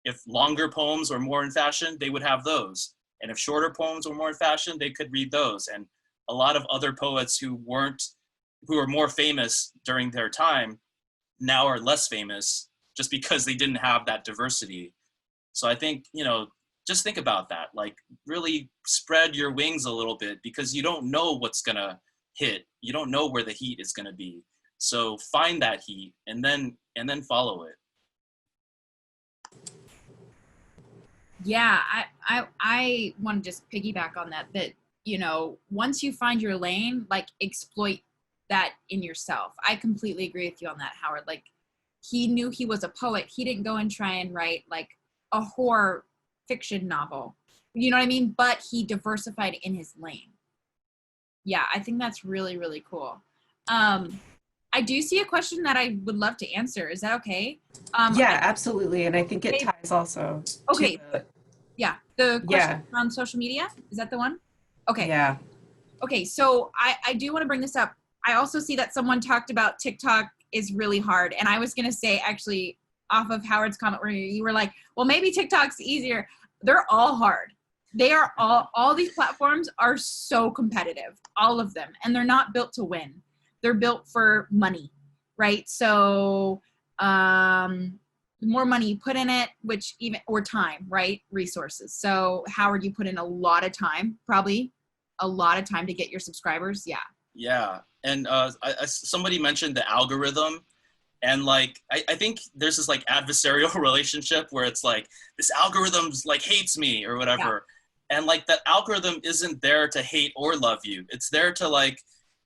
if longer poems were more in fashion, they would have those. And if shorter poems were more in fashion, they could read those. And a lot of other poets who were more famous during their time now are less famous just because they didn't have that diversity. So I think, you know, just think about that, like really spread your wings a little bit, because you don't know what's gonna hit. You don't know where the heat is gonna be. So find that heat and then follow it. Yeah, I want to just piggyback on that, you know, once you find your lane, like exploit that in yourself. I completely agree with you on that, Howard. Like, he knew he was a poet. He didn't go and try and write like a horror fiction novel, you know what I mean? But he diversified in his lane. Yeah, I think that's really, really cool. I do see a question that I would love to answer. Is that okay? Yeah, absolutely. And I think it ties also okay. to The question on social media, is that the one? Okay. Yeah. Okay, so I do want to bring this up. I also see that someone talked about TikTok is really hard. And I was going to say, actually, off of Howard's comment where you were like, well, maybe TikTok's easier. They're all hard. They are all these platforms are so competitive, all of them. And they're not built to win. They're built for money, right? So the more money you put in it, or time, right? Resources. So Howard, you put in a lot of time, probably a lot of time to get your subscribers. Yeah. Yeah. And somebody mentioned the algorithm. And like, I think there's this like adversarial relationship where it's like, this algorithm's like hates me or whatever. Yeah. And like that algorithm isn't there to hate or love you. It's there to like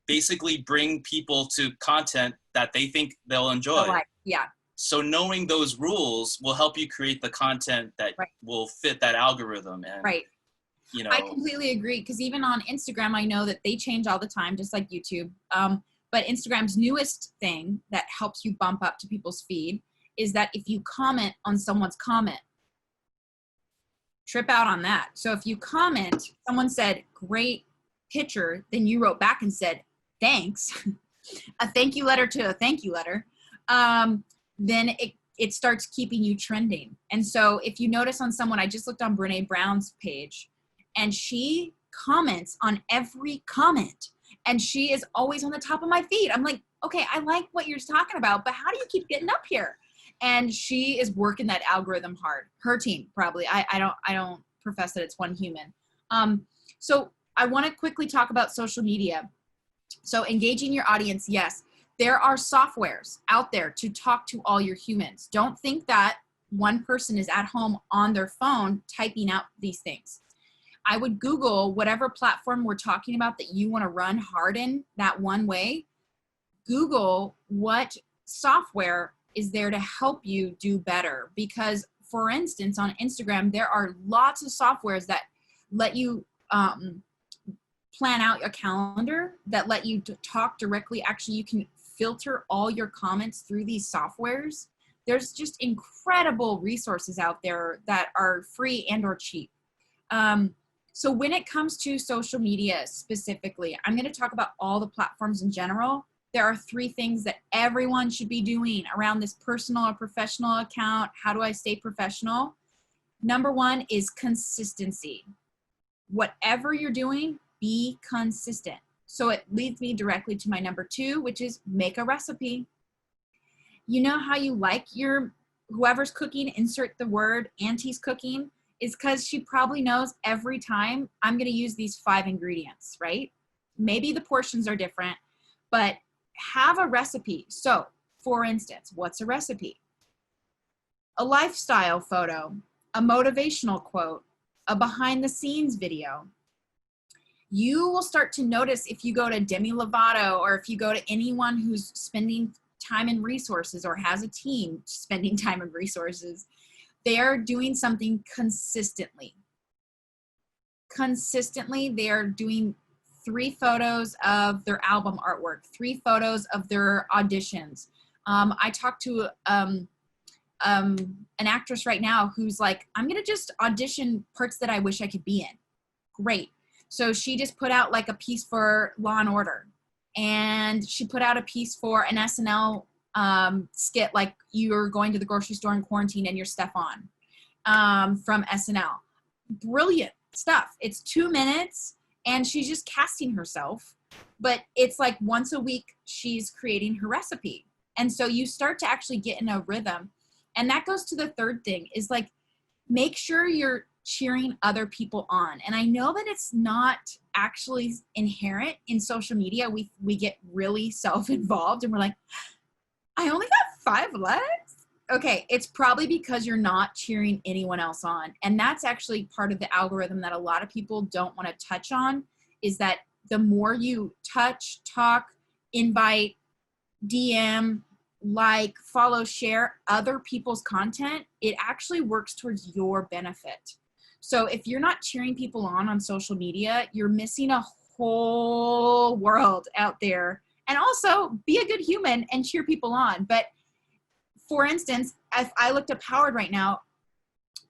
basically bring people to content that they think they'll enjoy. Right. Yeah. So knowing those rules will help you create the content that will fit that algorithm. And, you know, I completely agree. Because even on Instagram, I know that they change all the time, just like YouTube. But Instagram's newest thing that helps you bump up to people's feed is that if you comment on someone's comment, trip out on that. So if you comment, someone said, great picture, then you wrote back and said, thanks, a thank you letter to a thank you letter, then it starts keeping you trending. And so if you notice on someone, I just looked on Brene Brown's page, and she comments on every comment. And she is always on the top of my feed. I'm like, okay, I like what you're talking about, but how do you keep getting up here? And she is working that algorithm hard. Her team, probably. I don't profess that it's one human. So I want to quickly talk about social media. So engaging your audience, yes. There are softwares out there to talk to all your humans. Don't think that one person is at home on their phone typing out these things. I would Google whatever platform we're talking about that you want to run hard in that one way. Google what software is there to help you do better. Because, for instance, on Instagram, there are lots of softwares that let you plan out a calendar, that let you talk directly. Actually, you can filter all your comments through these softwares. There's just incredible resources out there that are free and or cheap. So when it comes to social media specifically, I'm going to talk about all the platforms in general. There are 3 things that everyone should be doing around this personal or professional account. How do I stay professional? Number 1 is consistency. Whatever you're doing, be consistent. So it leads me directly to my number 2, which is make a recipe. You know how you like your, whoever's cooking, insert the word auntie's cooking. is because she probably knows every time I'm going to use these 5 ingredients, right? Maybe the portions are different, but have a recipe. So, for instance, what's a recipe? A lifestyle photo, a motivational quote, a behind the scenes video. You will start to notice if you go to Demi Lovato or if you go to anyone who's spending time and resources or has a team spending time and resources, they are doing something consistently. Consistently, they are doing 3 photos of their album artwork, 3 photos of their auditions. I talked to an actress right now who's like, I'm gonna just audition parts that I wish I could be in. Great. So she just put out like a piece for Law and Order, and she put out a piece for an SNL skit, like you're going to the grocery store in quarantine and you're Stefan from SNL. Brilliant stuff. It's 2 minutes and she's just casting herself, but it's like once a week she's creating her recipe. And so you start to actually get in a rhythm. And that goes to the third thing, is like, make sure you're cheering other people on. And I know that it's not actually inherent in social media. We get really self-involved and we're like, I only got 5 likes. Okay, it's probably because you're not cheering anyone else on. And that's actually part of the algorithm that a lot of people don't want to touch on, is that the more you touch, talk, invite, DM, like, follow, share other people's content, it actually works towards your benefit. So if you're not cheering people on social media, you're missing a whole world out there. And also be a good human and cheer people on. But for instance, if I looked up Howard right now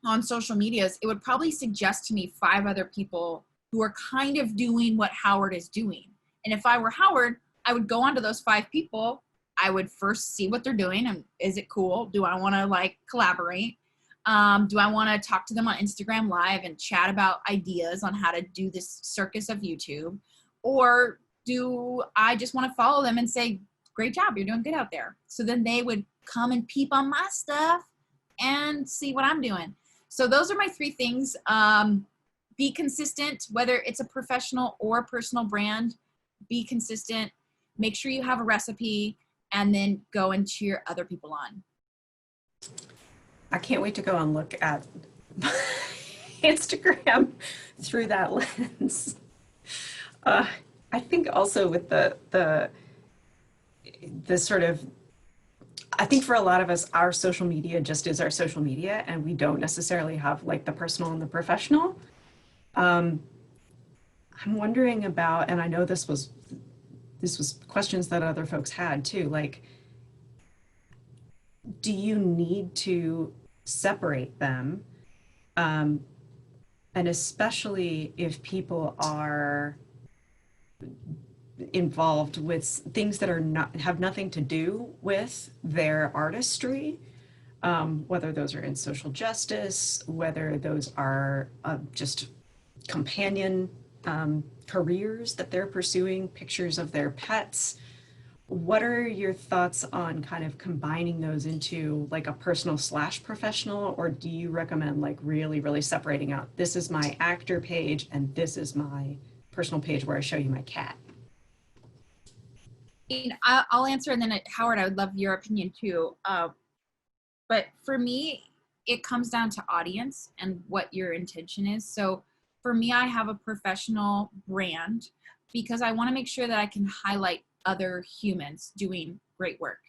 on social medias, it would probably suggest to me 5 other people who are kind of doing what Howard is doing. And if I were Howard, I would go onto those 5 people. I would first see what they're doing, and is it cool? Do I want to like collaborate? Do I want to talk to them on Instagram Live and chat about ideas on how to do this circus of YouTube? Or do I just want to follow them and say, great job, you're doing good out there? So then they would come and peep on my stuff and see what I'm doing. So those are my 3 things. Be consistent, whether it's a professional or personal brand. Be consistent. Make sure you have a recipe, and then go and cheer other people on. I can't wait to go and look at Instagram through that lens. I think also with the sort of, I think for a lot of us, our social media just is our social media, and we don't necessarily have like the personal and the professional. I'm wondering about, and I know this was questions that other folks had too, like, do you need to separate them? And especially if people are involved with things that are have nothing to do with their artistry, whether those are in social justice, whether those are just companion careers that they're pursuing, pictures of their pets. What are your thoughts on kind of combining those into like a personal / professional, or do you recommend like really, really separating out, this is my actor page and this is my personal page where I show you my cat? I'll answer, and then Howard, I would love your opinion too. But for me, it comes down to audience and what your intention is. So for me, I have a professional brand because I want to make sure that I can highlight other humans doing great work.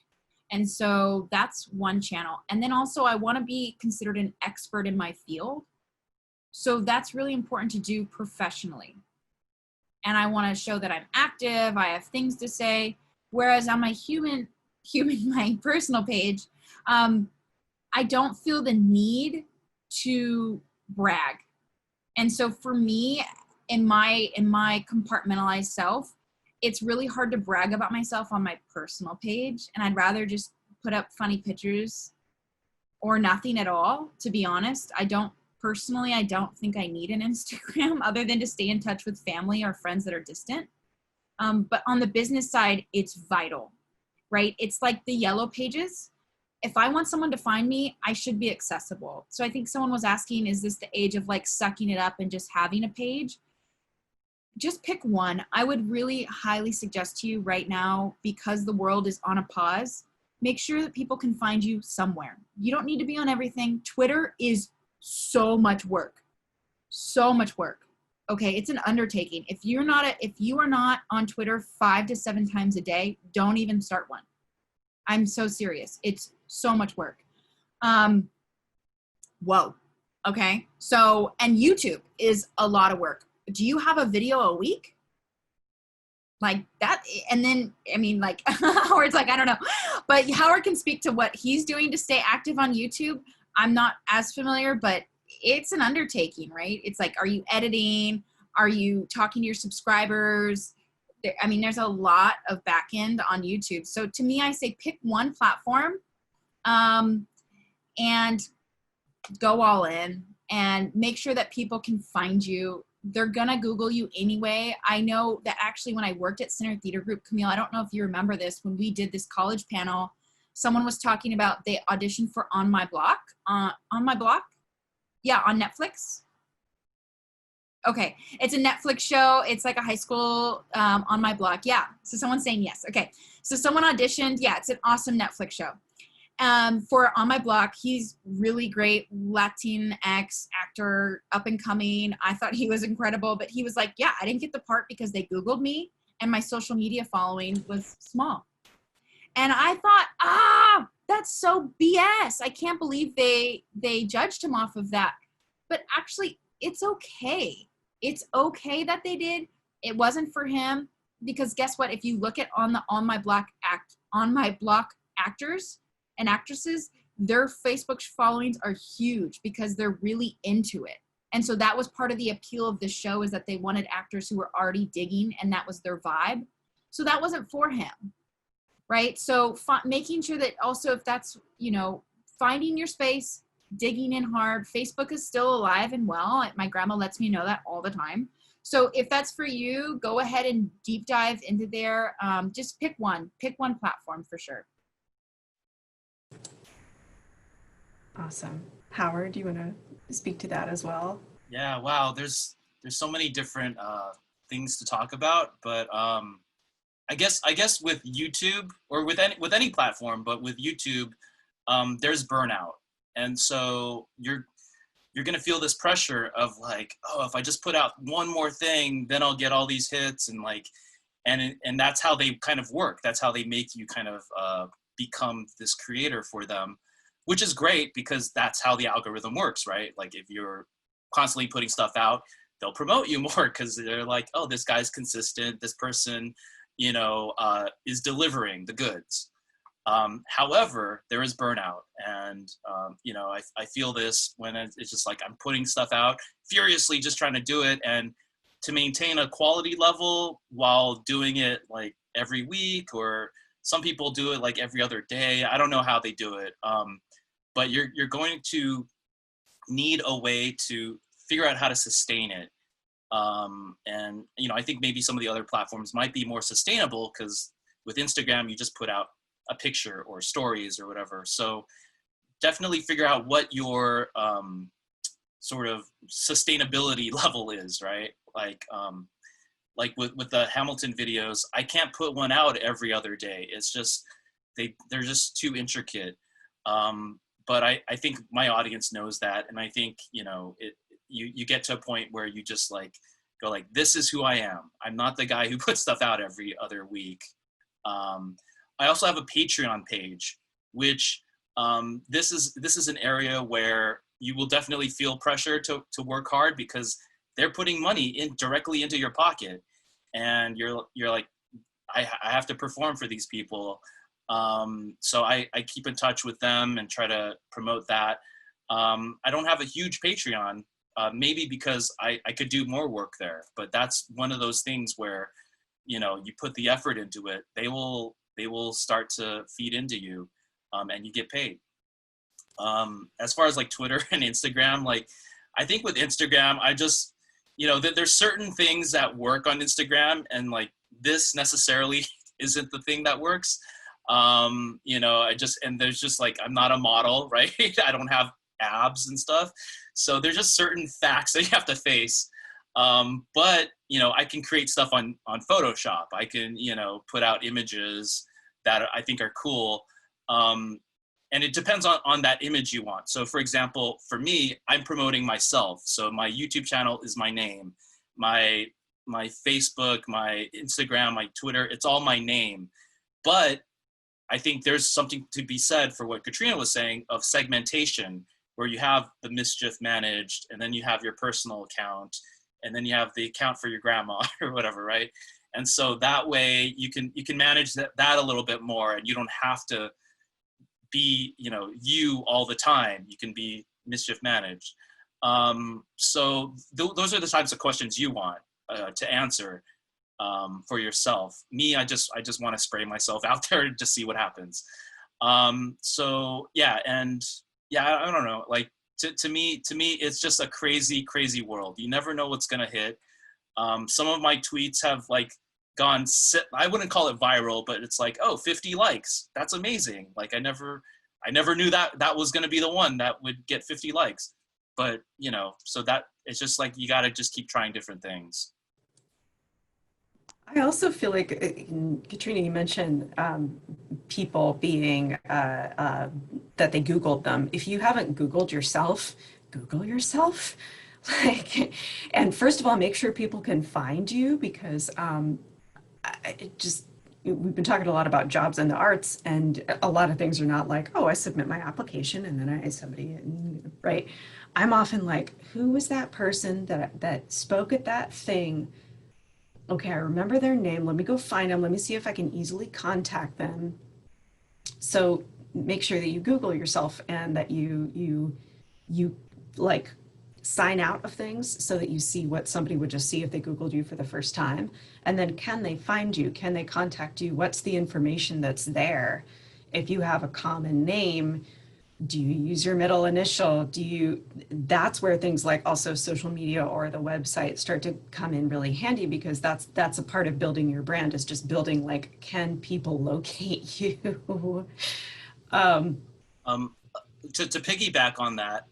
And so that's one channel. And then also I want to be considered an expert in my field. So that's really important to do professionally. And I want to show that I'm active, I have things to say. Whereas on my my personal page, I don't feel the need to brag. And so for me, in my compartmentalized self, it's really hard to brag about myself on my personal page. And I'd rather just put up funny pictures or nothing at all, to be honest. I don't think I need an Instagram other than to stay in touch with family or friends that are distant. But on the business side, it's vital, right? It's like the yellow pages. if I want someone to find me, I should be accessible. So I think someone was asking, is this the age of like sucking it up and just having a page? Just pick one. I would really highly suggest to you right now, because the world is on a pause, make sure that people can find you somewhere. You don't need to be on everything. Twitter is so much work. So much work. Okay, it's an undertaking. If you are not on Twitter 5 to 7 times a day, don't even start one. I'm so serious. It's so much work. Whoa. Okay. So, and YouTube is a lot of work. Do you have a video a week? Like that? And then, I mean, like Howard's like, I don't know, but Howard can speak to what he's doing to stay active on YouTube. I'm not as familiar, but it's an undertaking, right? It's like, are you editing? Are you talking to your subscribers? I mean, there's a lot of back end on YouTube. So to me, I say pick one platform and go all in and make sure that people can find you. They're gonna Google you anyway. I know that actually when I worked at Center Theater Group, Camille, I don't know if you remember this, when we did this college panel, someone was talking about they auditioned for On My Block. Yeah, on Netflix. Okay, it's a Netflix show. It's like a high school On My Block. Yeah, so someone's saying yes. Okay, so someone auditioned. Yeah, it's an awesome Netflix show. For On My Block, he's really great, Latinx actor, up and coming. I thought he was incredible, but he was like, yeah, I didn't get the part because they Googled me and my social media following was small. And I thought, that's so BS. I can't believe they judged him off of that. But actually, it's okay. It's okay that they did. It wasn't for him, because guess what? If you look at On My Block actors and actresses, their Facebook followings are huge because they're really into it. And so that was part of the appeal of the show, is that they wanted actors who were already digging, and that was their vibe. So that wasn't for him, right? So making sure that also, if that's, finding your space, digging in hard. Facebook is still alive and well. My grandma lets me know that all the time. So if that's for you, go ahead and deep dive into there. Just pick one platform for sure. Awesome. Howard, do you want to speak to that as well? Yeah, wow, there's so many different things to talk about, but I guess with YouTube, or with any platform, but with YouTube, there's burnout. And so you're going to feel this pressure of like, oh, if I just put out one more thing, then I'll get all these hits, and like, and that's how they kind of work. That's how they make you kind of become this creator for them, which is great because that's how the algorithm works, right? Like if you're constantly putting stuff out, they'll promote you more because they're like, oh, this guy's consistent. This person, is delivering the goods. However, there is burnout, and I feel this when it's just like I'm putting stuff out furiously, just trying to do it, and to maintain a quality level while doing it like every week, or some people do it like every other day. I don't know how they do it, but you're going to need a way to figure out how to sustain it. And I think maybe some of the other platforms might be more sustainable, because with Instagram you just put out a picture or stories or whatever. So definitely figure out what your sort of sustainability level is, right? Like with the Hamilton videos, I can't put one out every other day. It's just, they're just too intricate. But I think my audience knows that. And I think, you get to a point where you just like go like, this is who I am. I'm not the guy who puts stuff out every other week. I also have a Patreon page, which this is an area where you will definitely feel pressure to work hard, because they're putting money directly into your pocket, and you're like, I have to perform for these people. So I keep in touch with them and try to promote that. I don't have a huge Patreon, maybe because I could do more work there, but that's one of those things where, you put the effort into it, they will start to feed into you, and you get paid. As far as like Twitter and Instagram, like I think with Instagram, I just, there's certain things that work on Instagram, and like this necessarily isn't the thing that works. You know, and there's just like, I'm not a model, right? I don't have abs and stuff. So there's just certain facts that you have to face. But, you know, I can create stuff on Photoshop. I can, you know, put out images that I think are cool. And it depends on that image you want. So for example, for me, I'm promoting myself. So my YouTube channel is my name. My Facebook, my Instagram, my Twitter, it's all my name. But I think there's something to be said for what Katrina was saying of segmentation, where you have the Mischief Managed, and then you have your personal account, and then you have the account for your grandma or whatever, right? And so that way you can manage that a little bit more, and you don't have to be, you know, you all the time. You can be Mischief Managed. So those are the types of questions you want to answer for yourself. Me, I just want to spray myself out there to see what happens. So yeah, and yeah, I don't know, like to me, it's just a crazy world. You never know what's gonna hit. Some of my tweets have like gone, I wouldn't call it viral, but it's like, oh, 50 likes. That's amazing. Like I never knew that was going to be the one that would get 50 likes. But, you know, so that it's just like, you got to just keep trying different things. I also feel like, Katrina, you mentioned people being, that they Googled them. If you haven't Googled yourself, Google yourself. Like, and first of all, make sure people can find you, because we've been talking a lot about jobs in the arts, and a lot of things are not like, oh, I submit my application and then right? I'm often like, who was that person that spoke at that thing? Okay, I remember their name. Let me go find them. Let me see if I can easily contact them. So make sure that you Google yourself, and that you like sign out of things so that you see what somebody would just see if they Googled you for the first time. And then, can they find you? Can they contact you? What's the information that's there? If you have a common name, do you use your middle initial? That's where things like also social media or the website start to come in really handy, because that's a part of building your brand, is just building, like, can people locate you? To piggyback on that,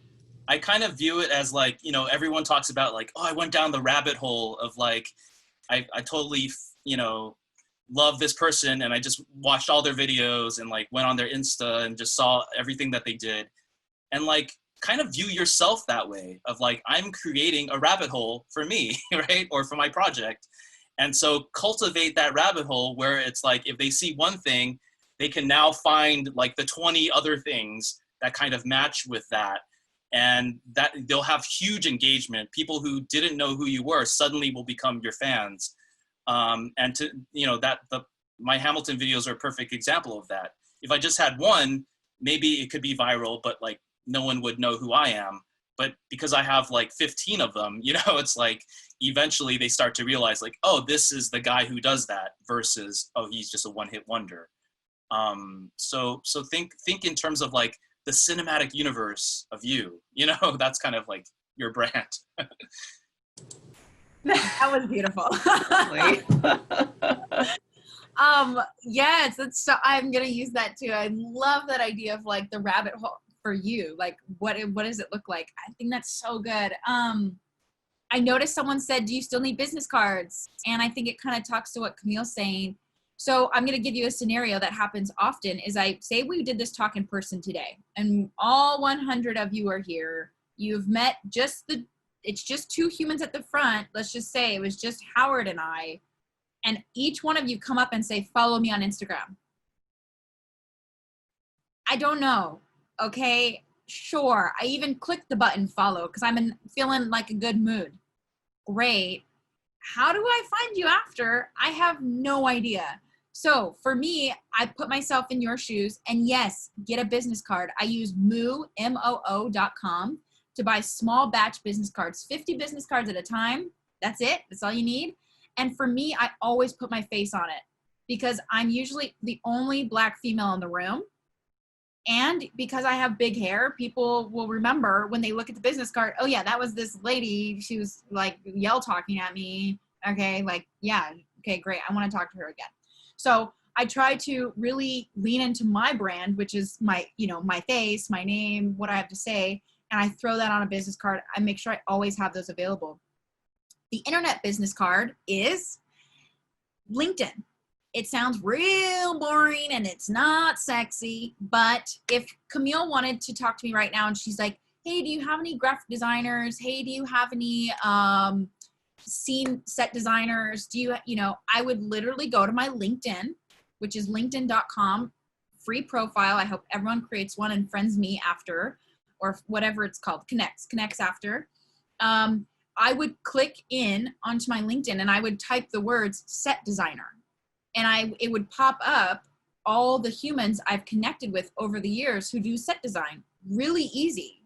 I kind of view it as like, you know, everyone talks about like, oh, I went down the rabbit hole of like, I totally, you know, love this person, and I just watched all their videos and like went on their Insta and just saw everything that they did. And like, kind of view yourself that way of like, I'm creating a rabbit hole for me, right? Or for my project. And so cultivate that rabbit hole where it's like, if they see one thing, they can now find like the 20 other things that kind of match with that. And that they'll have huge engagement. People who didn't know who you were suddenly will become your fans. And to, you know, my Hamilton videos are a perfect example of that. If I just had one, maybe it could be viral, but like no one would know who I am. But because I have like 15 of them, you know, it's like eventually they start to realize like, oh, this is the guy who does that, versus, oh, he's just a one-hit wonder. So think in terms of like the cinematic universe of you know, that's kind of like your brand. That was beautiful. Yes, I'm gonna use that too. I love that idea of like the rabbit hole for you. Like, what does it look like? I think that's so good. I noticed someone said, do you still need business cards? And I think it kind of talks to what Camille's saying. So I'm going to give you a scenario that happens often. Is I say we did this talk in person today, and all 100 of you are here. You've met it's just two humans at the front. Let's just say it was just Howard and I, and each one of you come up and say, follow me on Instagram. I don't know. Okay, sure. I even clicked the button follow because I'm feeling like a good mood. Great. How do I find you after? I have no idea. So for me, I put myself in your shoes, and yes, get a business card. I use moo.com to buy small batch business cards, 50 business cards at a time. That's it. That's all you need. And for me, I always put my face on it because I'm usually the only Black female in the room. And because I have big hair, people will remember when they look at the business card, oh yeah, that was this lady. She was like yell talking at me. Okay, like, yeah, okay, great. I want to talk to her again. So I try to really lean into my brand, which is my, you know, my face, my name, what I have to say, and I throw that on a business card. I make sure I always have those available. The internet business card is LinkedIn. It sounds real boring and it's not sexy, but if Camille wanted to talk to me right now and she's like, hey, do you have any graphic designers? Hey, do you have any scene set designers? Do you, you know, I would literally go to my LinkedIn, which is linkedin.com, free profile. I hope everyone creates one and friends me after, or whatever it's called, connects after. I would click in onto my LinkedIn and I would type the words set designer. And it would pop up all the humans I've connected with over the years who do set design. Really easy.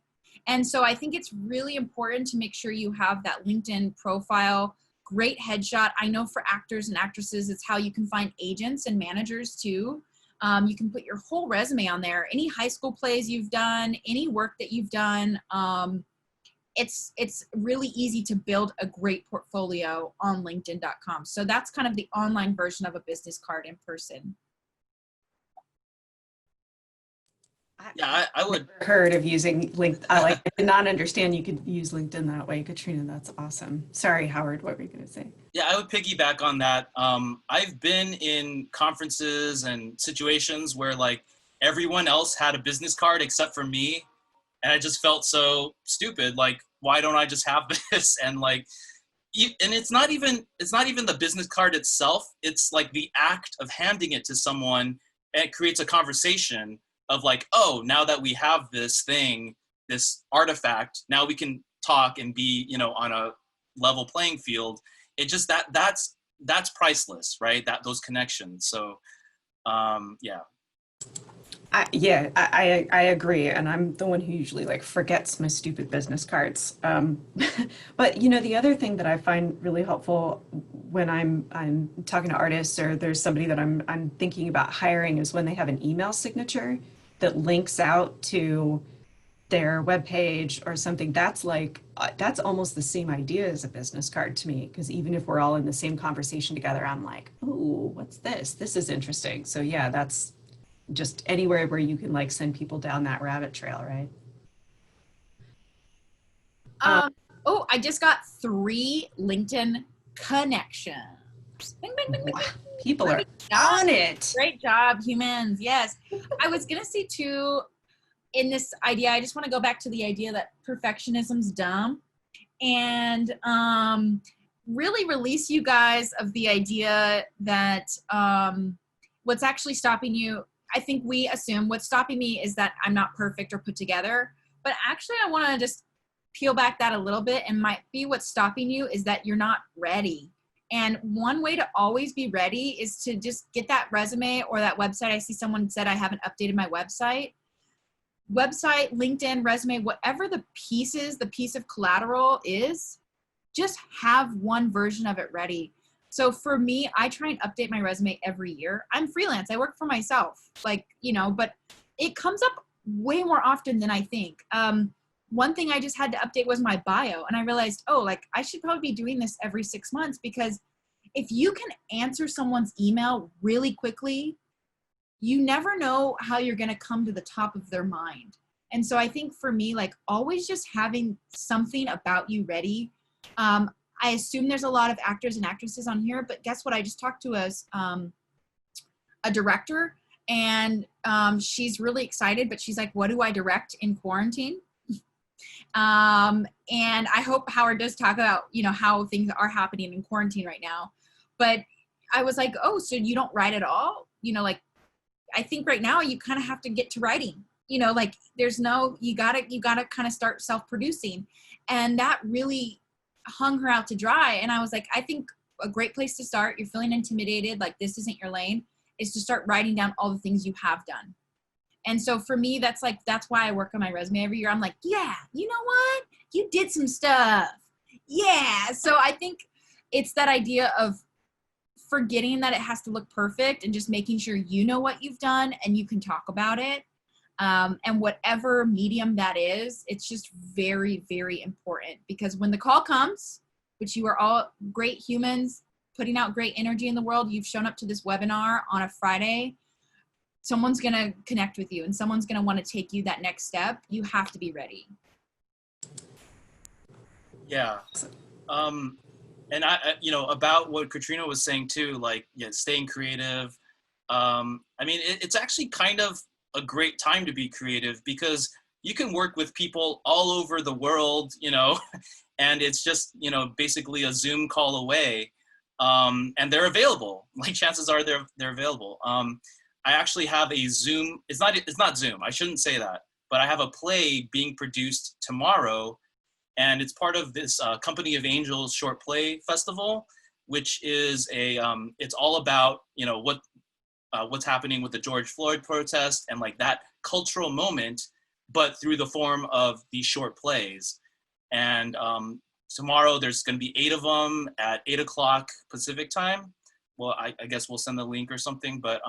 And so I think it's really important to make sure you have that LinkedIn profile, great headshot. I know for actors and actresses, it's how you can find agents and managers too. You can put your whole resume on there, any high school plays you've done, any work that you've done. It's really easy to build a great portfolio on LinkedIn.com. So that's kind of the online version of a business card in person. Yeah, I would. Heard of using LinkedIn. I did not understand you could use LinkedIn that way. Katrina, that's awesome. Sorry, Howard, what were you going to say? Yeah, I would piggyback on that. I've been in conferences and situations where like everyone else had a business card except for me. And I just felt so stupid. Like, why don't I just have this? And like, and it's not even the business card itself. It's like the act of handing it to someone, and it creates a conversation of like, oh, now that we have this thing, this artifact, now we can talk and be, you know, on a level playing field. It just that's priceless, right? Those connections. So, yeah. I agree, and I'm the one who usually like forgets my stupid business cards. But you know, the other thing that I find really helpful when I'm talking to artists or there's somebody that I'm thinking about hiring is when they have an email signature that links out to their webpage or something. That's like that's almost the same idea as a business card to me, because even if we're all in the same conversation together, I'm like, oh, what's this? This is interesting. So yeah, that's just anywhere where you can like send people down that rabbit trail, right? Oh, I just got 3 LinkedIn connections. Bing, bing, bing, bing, Wow, bing. people are Great job. on it. Great job, humans. Yes. I was going to say too, in this idea, I just want to go back to the idea that perfectionism's dumb and really release you guys of the idea that what's actually stopping you. I think we assume what's stopping me is that I'm not perfect or put together, but actually I want to just peel back that a little bit, and might be what's stopping you is that you're not ready. And one way to always be ready is to just get that resume or that website. I see someone said I haven't updated my website, LinkedIn, resume, whatever the piece is, the piece of collateral is, just have one version of it ready. So for me, I try and update my resume every year. I'm freelance. I work for myself, like, you know, but it comes up way more often than I think. One thing I just had to update was my bio. And I realized, oh, like I should probably be doing this every 6 months, because if you can answer someone's email really quickly, you never know how you're going to come to the top of their mind. And so I think for me, like always just having something about you ready. I assume there's a lot of actors and actresses on here, but guess what? I just talked to a director, and she's really excited, but she's like, what do I direct in quarantine? And I hope Howard does talk about, you know, how things are happening in quarantine right now. But I was like, oh, so you don't write at all? You know, like, I think right now you kind of have to get to writing, you know, like there's no, you gotta kind of start self-producing. And that really hung her out to dry. And I was like, I think a great place to start, you're feeling intimidated, like this isn't your lane, is to start writing down all the things you have done. And so for me, that's why I work on my resume every year. I'm like, yeah, you know what? You did some stuff. Yeah. So I think it's that idea of forgetting that it has to look perfect and just making sure you know what you've done and you can talk about it. And whatever medium that is, it's just very, very important, because when the call comes, which you are all great humans, putting out great energy in the world, you've shown up to this webinar on a Friday, someone's going to connect with you and someone's going to want to take you that next step. You have to be ready. Yeah. And you know, about what Katrina was saying too, like, yeah, staying creative. I mean, it's actually kind of a great time to be creative because you can work with people all over the world, you know, and it's just, you know, basically a Zoom call away, and they're available. Like, chances are they're available. I actually have a Zoom. It's not Zoom. I shouldn't say that, but I have a play being produced tomorrow, and it's part of this Company of Angels short play festival, which is it's all about, you know, what's happening with the George Floyd protest and like that cultural moment, but through the form of these short plays. And tomorrow there's going to be 8 of them at 8 o'clock Pacific time. Well, I guess we'll send the link or something, but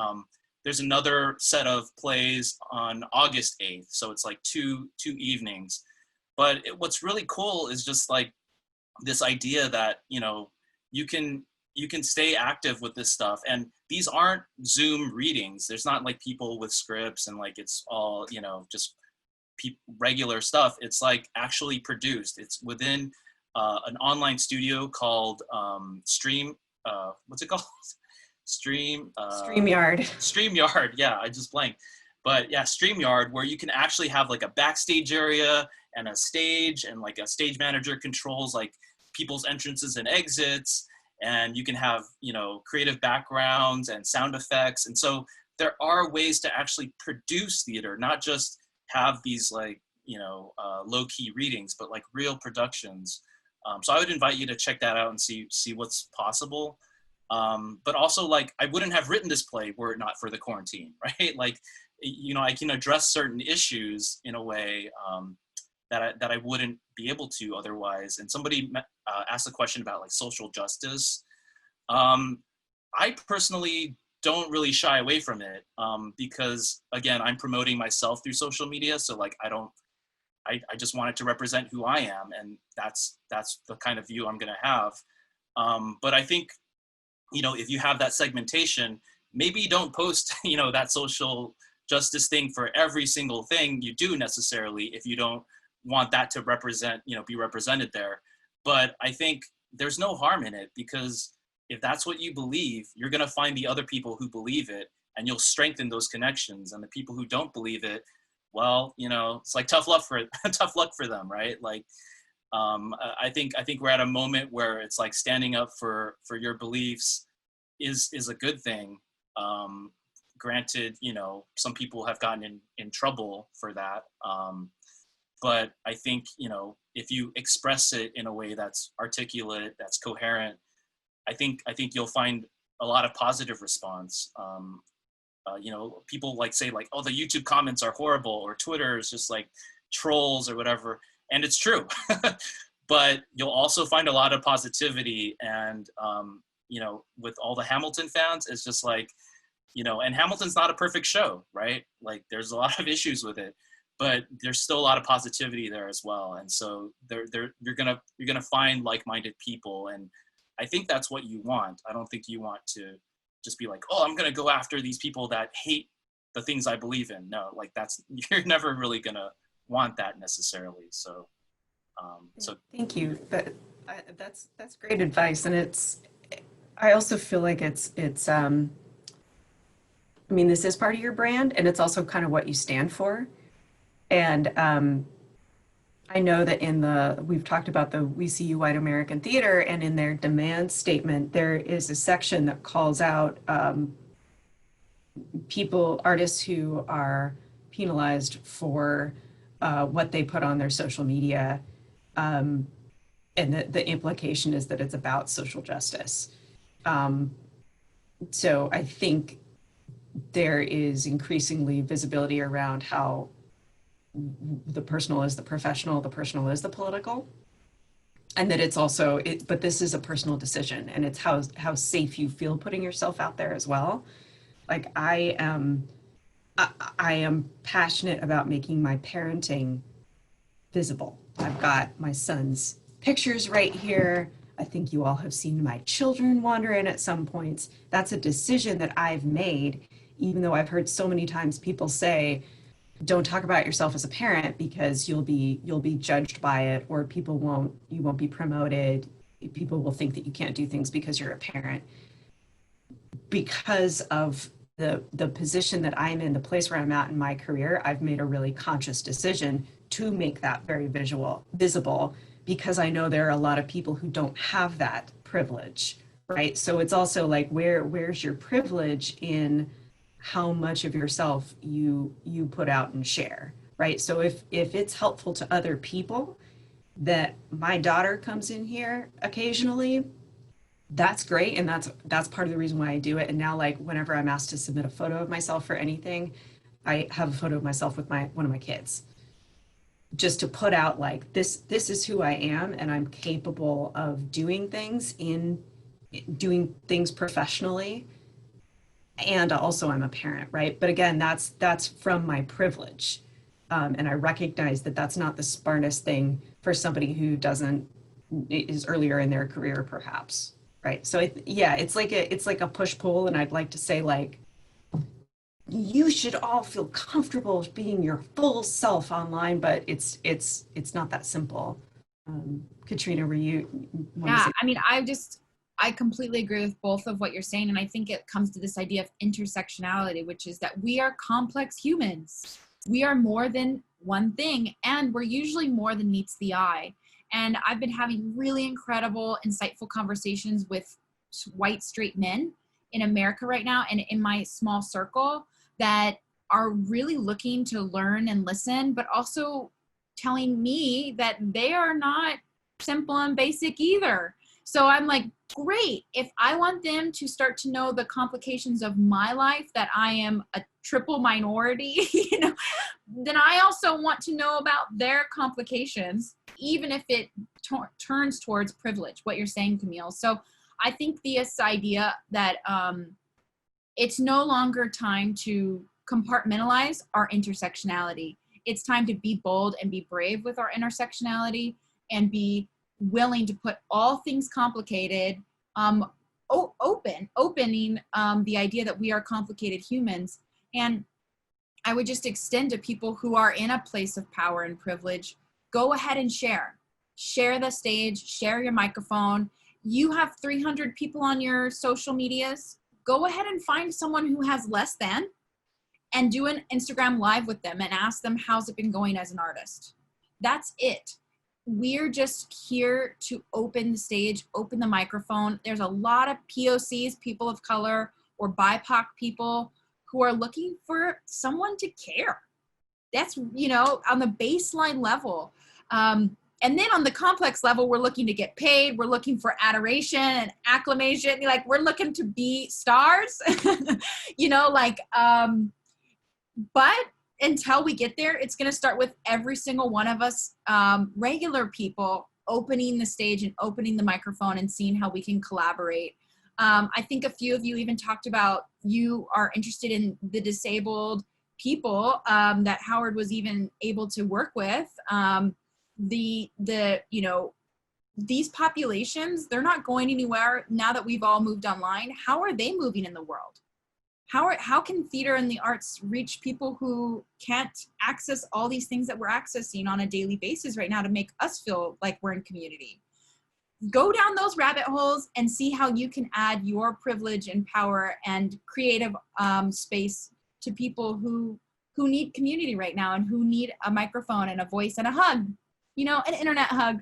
there's another set of plays on August 8th. So it's like two evenings. But what's really cool is just like this idea that, you know, you can stay active with this stuff. And these aren't Zoom readings. There's not like people with scripts and like it's all, you know, just regular stuff. It's like actually produced. It's within an online studio called what's it called? StreamYard. StreamYard, yeah, I just blanked. But yeah, StreamYard, where you can actually have like a backstage area and a stage, and like a stage manager controls like people's entrances and exits, and you can have, you know, creative backgrounds and sound effects. And so there are ways to actually produce theater, not just have these like, you know, low-key readings, but like real productions. So I would invite you to check that out and see what's possible. But also, like, I wouldn't have written this play were it not for the quarantine, right? Like, you know, I can address certain issues in a way that I wouldn't be able to otherwise. And somebody asked a question about like social justice. I personally don't really shy away from it because, again, I'm promoting myself through social media. So like, I just wanted to represent who I am, and that's the kind of view I'm going to have. But I think, you know, if you have that segmentation, maybe you don't post, you know, that social justice thing for every single thing you do necessarily, if you don't want that to represent, you know, be represented there. But I think there's no harm in it, because if that's what you believe, you're going to find the other people who believe it, and you'll strengthen those connections. And the people who don't believe it, well, you know, it's like tough luck for them, right? Like, I think we're at a moment where it's like standing up for your beliefs is a good thing. Granted, you know, some people have gotten in trouble for that. But I think, you know, if you express it in a way that's articulate, that's coherent, I think you'll find a lot of positive response. You know, people like say like, oh, the YouTube comments are horrible, or Twitter is just like trolls or whatever. And it's true, but you'll also find a lot of positivity. And, you know, with all the Hamilton fans, it's just like, you know, and Hamilton's not a perfect show, right? Like, there's a lot of issues with it, but there's still a lot of positivity there as well. And so you're gonna find like-minded people. And I think that's what you want. I don't think you want to just be like, oh, I'm gonna go after these people that hate the things I believe in. No, like you're never really gonna want that necessarily. So Thank you. That's great advice. And I also feel like it's I mean, this is part of your brand, and it's also kind of what you stand for. And I know that we've talked about the We See You White American Theater, and in their demand statement, there is a section that calls out artists who are penalized for what they put on their social media. And the implication is that it's about social justice. So I think there is increasingly visibility around how the personal is the professional, the personal is the political, and that it's also, but this is a personal decision, and it's how safe you feel putting yourself out there as well. Like, I am passionate about making my parenting visible. I've got my son's pictures right here. I think you all have seen my children wander in at some points. That's a decision that I've made, even though I've heard so many times people say, don't talk about yourself as a parent because you'll be judged by it, or you won't be promoted. People will think that you can't do things because you're a parent. Because of the position that I'm in, the place where I'm at in my career, I've made a really conscious decision to make that very visible, because I know there are a lot of people who don't have that privilege, right? So it's also like, where's your privilege in how much of yourself you put out and share, right? So if it's helpful to other people that my daughter comes in here occasionally, that's great, and that's part of the reason why I do it. And now, like, whenever I'm asked to submit a photo of myself for anything, I have a photo of myself with one of my kids, just to put out like, this is who I am, and I'm capable of doing things professionally, and also I'm a parent, right? But again, that's from my privilege, and I recognize that that's not the smartest thing for somebody who is earlier in their career, perhaps. Right. So it's like a push pull. And I'd like to say, like, you should all feel comfortable being your full self online, but it's not that simple. Katrina, were you? Yeah, I mean, I completely agree with both of what you're saying. And I think it comes to this idea of intersectionality, which is that we are complex humans. We are more than one thing, and we're usually more than meets the eye. And I've been having really incredible, insightful conversations with white, straight men in America right now, and in my small circle, that are really looking to learn and listen, but also telling me that they are not simple and basic either. So I'm like, great. If I want them to start to know the complications of my life, that I am a triple minority, then I also want to know about their complications, even if it turns towards privilege, what you're saying, Camille. So I think this idea that it's no longer time to compartmentalize our intersectionality. It's time to be bold and be brave with our intersectionality, and be willing to put all things complicated, opening the idea that we are complicated humans. And I would just extend to people who are in a place of power and privilege, go ahead and share the stage, share your microphone. You have 300 people on your social medias. Go ahead and find someone who has less than, and do an Instagram live with them and ask them, how's it been going as an artist? That's it. We're just here to open the stage, open the microphone. There's a lot of POCs, people of color, or BIPOC people who are looking for someone to care. That's, on the baseline level. And then on the complex level, we're looking to get paid. We're looking for adoration and acclamation. Like, we're looking to be stars, but until we get there, it's going to start with every single one of us, regular people, opening the stage and opening the microphone and seeing how we can collaborate. I think a few of you even talked about, you are interested in the disabled people that Howard was even able to work with. These populations, they're not going anywhere now that we've all moved online. How are they moving in the world? How can theater and the arts reach people who can't access all these things that we're accessing on a daily basis right now to make us feel like we're in community? Go down those rabbit holes and see how you can add your privilege and power and creative space to people who need community right now, and who need a microphone and a voice and a hug, an internet hug,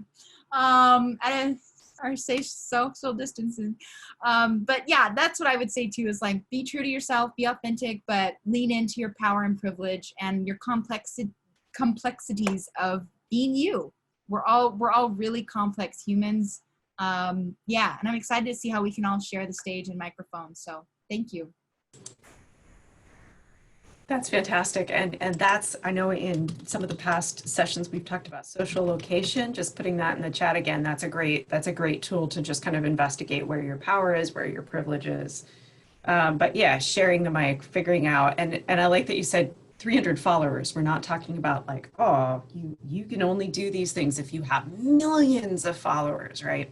or safe social distancing. But yeah, that's what I would say too, is like, be true to yourself, be authentic, but lean into your power and privilege and your complexities of being you. We're all really complex humans. And I'm excited to see how we can all share the stage and microphone. So thank you. That's fantastic. And that's, I know in some of the past sessions, we've talked about social location, just putting that in the chat again. That's a great tool to just kind of investigate where your power is, where your privilege is. But yeah, sharing the mic, figuring out, and I like that you said 300 followers. We're not talking about like, oh, you can only do these things if you have millions of followers, right?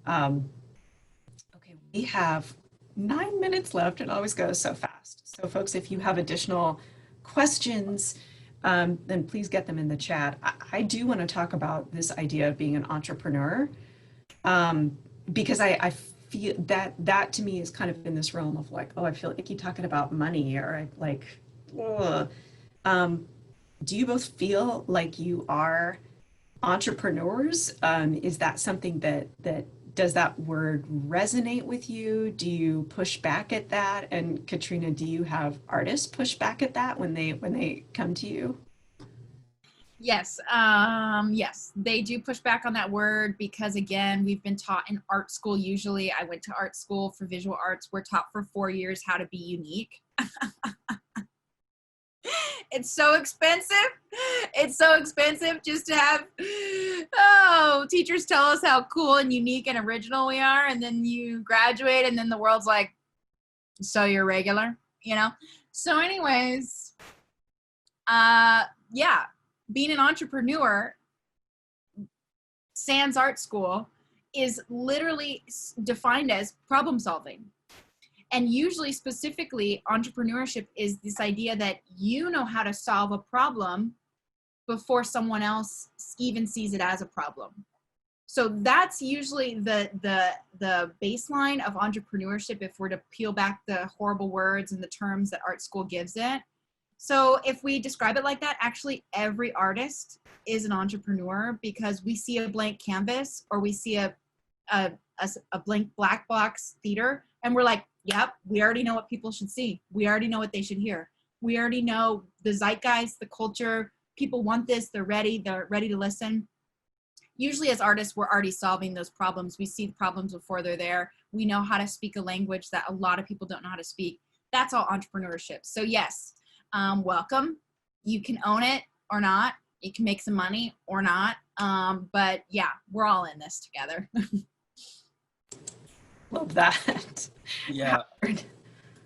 Okay, we have 9 minutes left. It always goes so fast. So folks, if you have additional questions, then please get them in the chat. I do want to talk about this idea of being an entrepreneur, because I feel that to me is kind of in this realm of like, oh, I feel icky talking about money, or I like, ugh. Do you both feel like you are entrepreneurs? Is that something that does that word resonate with you? Do you push back at that? And Katrina, do you have artists push back at that when they come to you? Yes, yes, they do push back on that word because, again, we've been taught in art school. Usually, I went to art school for visual arts. We're taught for 4 years how to be unique. It's so expensive. It's so expensive just to have, oh, teachers tell us how cool and unique and original we are. And then you graduate and then the world's like, so you're regular, you know? So anyways, yeah, being an entrepreneur, sans art school, is literally defined as problem solving. And usually, specifically, entrepreneurship is this idea that you know how to solve a problem before someone else even sees it as a problem. So that's usually the baseline of entrepreneurship if we're to peel back the horrible words and the terms that art school gives it. So if we describe it like that, actually every artist is an entrepreneur because we see a blank canvas or we see a blank black box theater and we're like, yep, we already know what people should see. We already know what they should hear. We already know the zeitgeist, the culture. People want this. They're ready to listen. Usually as artists, we're already solving those problems. We see the problems before they're there. We know how to speak a language that a lot of people don't know how to speak. That's all entrepreneurship. So yes, welcome. You can own it or not. You can make some money or not. But yeah, we're all in this together. Love that. Yeah.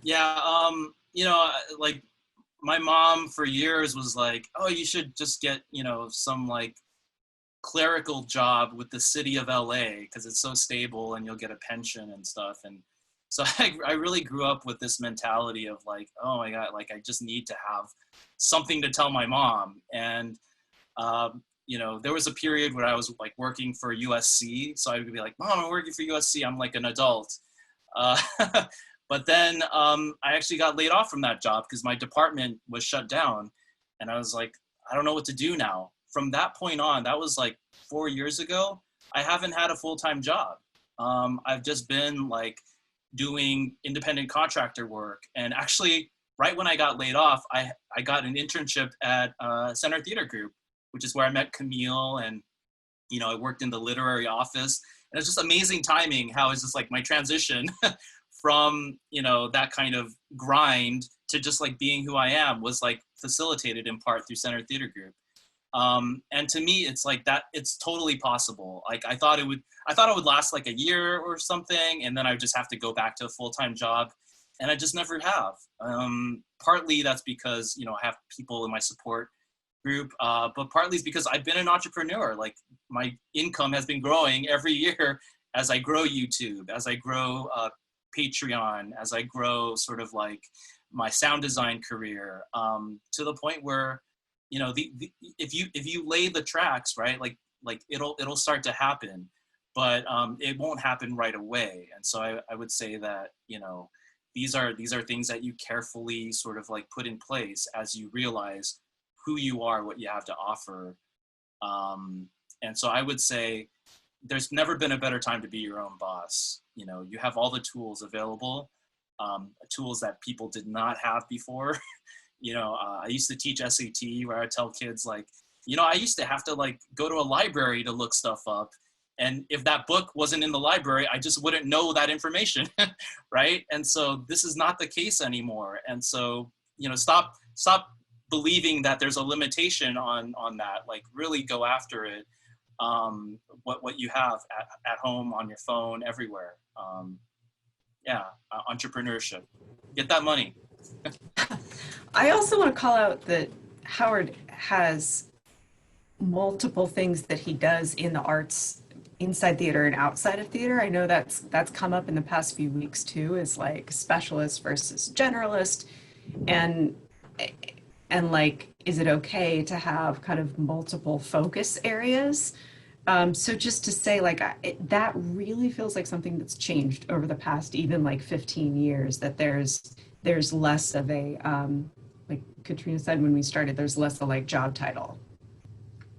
Yeah. You know, like my mom for years was like, oh, you should just get, you know, some like clerical job with the city of LA because it's so stable and you'll get a pension and stuff. And so I really grew up with this mentality of like, oh my God, like I just need to have something to tell my mom. And, you know, there was a period where I was like working for USC. So I would be like, Mom, I'm working for USC. I'm like an adult. But then I actually got laid off from that job because my department was shut down. And I was like, I don't know what to do now. From that point on, that was like 4 years ago, I haven't had a full-time job. I've just been like doing independent contractor work. And actually, right when I got laid off, I got an internship at Center Theater Group, which is where I met Camille. And, you know, I worked in the literary office. And it's just amazing timing how it's just like my transition from, you know, that kind of grind to just like being who I am was like facilitated in part through Center Theater Group. And to me, it's like that, it's totally possible. Like I thought it would last like a year or something. And then I would just have to go back to a full-time job. And I just never have. Partly that's because, you know, I have people in my support group, but partly it's because I've been an entrepreneur. Like my income has been growing every year as I grow YouTube, as I grow Patreon, as I grow sort of like my sound design career, to the point where, you know, if you lay the tracks, right, like it'll start to happen, but it won't happen right away. And so I would say that, you know, these are things that you carefully sort of like put in place as you realize who you are, what you have to offer. And so I would say there's never been a better time to be your own boss. You know, you have all the tools available, tools that people did not have before. You know, I used to teach SAT where I tell kids like, you know, I used to have to like go to a library to look stuff up. And if that book wasn't in the library, I just wouldn't know that information, right? And so this is not the case anymore. And so, you know, stop believing that there's a limitation on that. Like really go after it. What you have at home, on your phone, everywhere. Yeah, entrepreneurship. Get that money. I also want to call out that Howard has multiple things that he does in the arts inside theater and outside of theater. I know that's come up in the past few weeks too, is like specialist versus generalist, and like, is it okay to have kind of multiple focus areas? So just to say, like, that really feels like something that's changed over the past even like 15 years, that there's less of a, like Katrina said when we started, there's less of like job title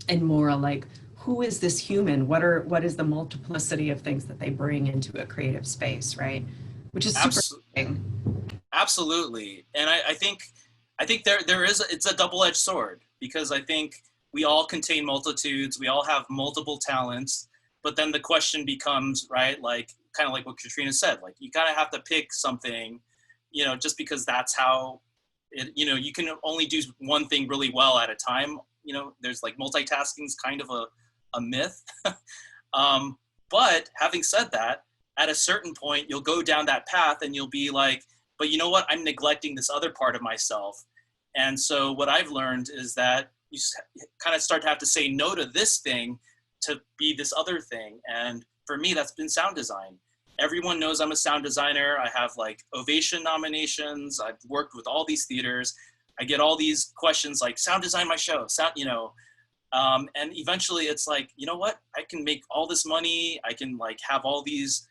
and more like, who is this human? What is the multiplicity of things that they bring into a creative space, right? Which is super exciting. Absolutely. And I think there is, it's a double-edged sword, because I think we all contain multitudes, we all have multiple talents, but then the question becomes, right, like, kind of like what Katrina said, like, you kind of have to pick something, you know, just because that's how it, you know, you can only do one thing really well at a time. You know, there's like multitasking is kind of a myth. But having said that, at a certain point, you'll go down that path and you'll be like, but you know what, I'm neglecting this other part of myself. And so what I've learned is that you kind of start to have to say no to this thing to be this other thing. And for me, that's been sound design. Everyone knows I'm a sound designer. I have like Ovation nominations. I've worked with all these theaters. I get all these questions like, sound design my show, sound, you know. And eventually it's like, you know what, I can make all this money. I can like have all this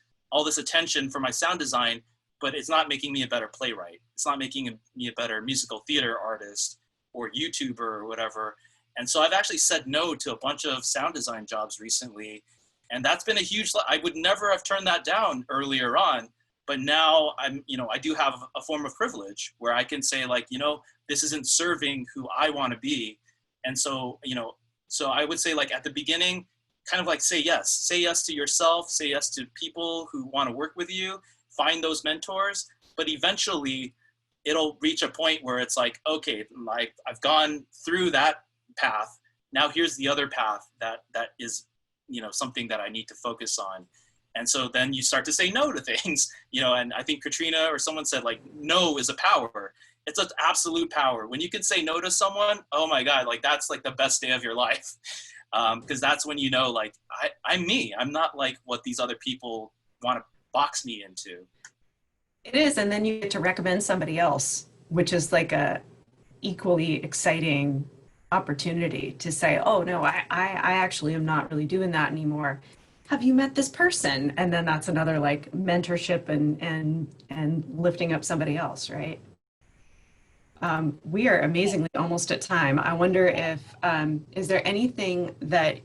attention for my sound design, but it's not making me a better playwright. It's not making me a better musical theater artist or YouTuber or whatever. And so I've actually said no to a bunch of sound design jobs recently. And that's been a huge, I would never have turned that down earlier on, but now I'm, you know, I do have a form of privilege where I can say like, you know, this isn't serving who I want to be. And so, you know, so I would say like at the beginning, kind of like say yes to yourself, say yes to people who want to work with you, find those mentors, but eventually it'll reach a point where it's like, okay, like I've gone through that path. Now here's the other path that is, you know, something that I need to focus on. And so then you start to say no to things, you know, and I think Katrina or someone said like, no is a power. It's an absolute power. When you can say no to someone, oh my God, like that's like the best day of your life. Because that's when you know, like, I'm me. I'm not like what these other people want to box me into. It is, and then you get to recommend somebody else, which is like a equally exciting opportunity to say, oh no, I actually am not really doing that anymore. Have you met this person? And then that's another like mentorship and lifting up somebody else, right? We are amazingly almost at time. I wonder if, is there anything that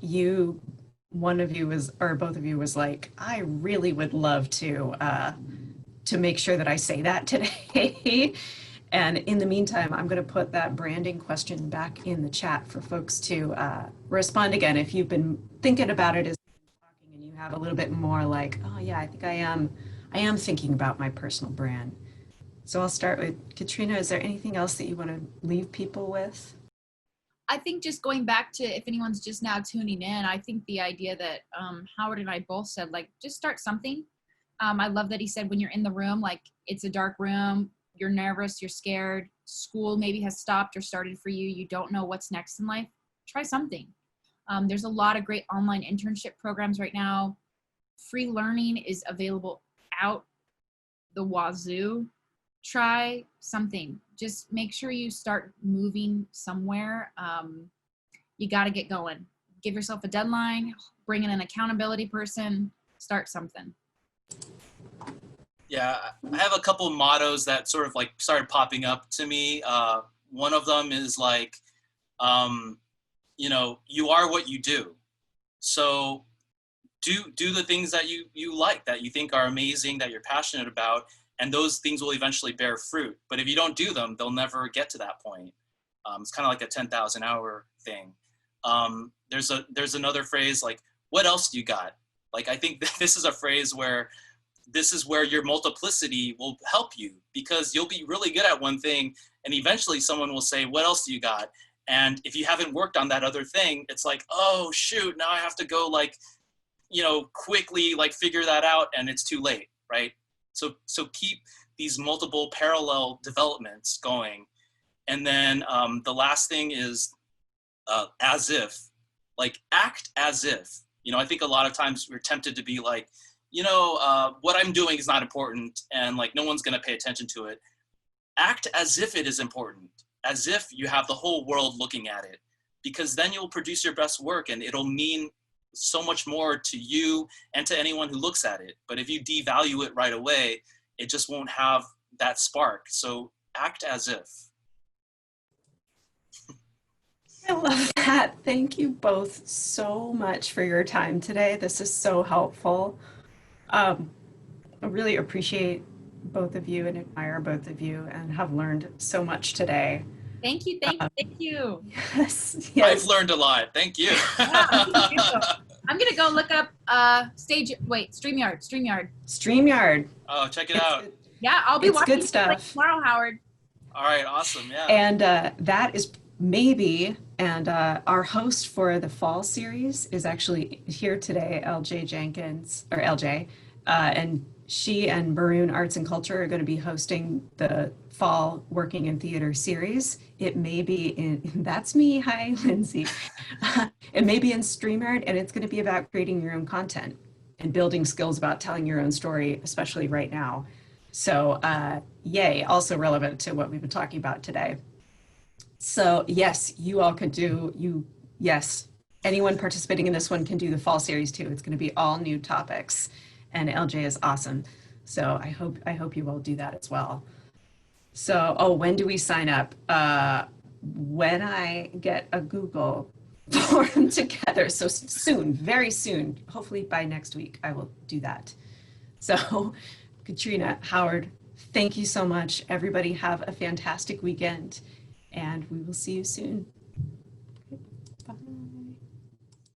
one of you was, or both of you was like, I really would love to make sure that I say that today. And in the meantime, I'm going to put that branding question back in the chat for folks to respond again. If you've been thinking about it as talking and you have a little bit more like, oh yeah, I think I am thinking about my personal brand. So I'll start with Katrina. Is there anything else that you want to leave people with? I think just going back to, if anyone's just now tuning in, I think the idea that Howard and I both said, like, just start something. I love that he said when you're in the room, like it's a dark room, you're nervous, you're scared, school maybe has stopped or started for you, you don't know what's next in life, try something. There's a lot of great online internship programs right now. Free learning is available out the wazoo. Try something. Just make sure you start moving somewhere. You got to get going. Give yourself a deadline, bring in an accountability person, start something. Yeah, I have a couple mottos that sort of like started popping up to me. One of them is like, you know, you are what you do. So do the things that you like, that you think are amazing, that you're passionate about, and those things will eventually bear fruit. But if you don't do them, they'll never get to that point. It's kind of like a 10,000 hour thing. There's another phrase like, what else do you got? Like, I think this is a phrase where this is where your multiplicity will help you, because you'll be really good at one thing and eventually someone will say, what else do you got? And if you haven't worked on that other thing, it's like, oh shoot, now I have to go like, you know, quickly like figure that out, and it's too late, right? So keep these multiple parallel developments going. And then the last thing is as if, like act as if, You know, I think a lot of times we're tempted to be like, what I'm doing is not important and like no one's going to pay attention to it. Act as if it is important, as if you have the whole world looking at it, because then you'll produce your best work and it'll mean so much more to you and to anyone who looks at it. But if you devalue it right away, it just won't have that spark. So act as if. I love that. Thank you both so much for your time today. This is so helpful. I really appreciate both of you and admire both of you and have learned so much today. Thank you, thank you. Yes, I've learned a lot. Thank you. Yeah, I'm gonna go look up StreamYard. StreamYard. Oh, check it out. Yeah, I'll be It's watching good stuff. tomorrow, Howard. All right, awesome. Yeah. And that is maybe, and our host for the fall series is actually here today, LJ Jenkins, or LJ, and she and Maroon Arts and Culture are going to be hosting the fall Working in Theater series. It may be in, that's me, hi, Lindsay. It may be in StreamYard, and it's going to be about creating your own content and building skills about telling your own story, especially right now. So yay, also relevant to what we've been talking about today. So yes, you all could do, yes, anyone participating in this one can do the fall series too. It's going to be all new topics, and LJ is awesome. So I hope you all do that as well. So, when do we sign up? When I get a Google form together. So soon, very soon, hopefully by next week, I will do that. So Katrina, Howard, thank you so much. Everybody have a fantastic weekend, and we will see you soon.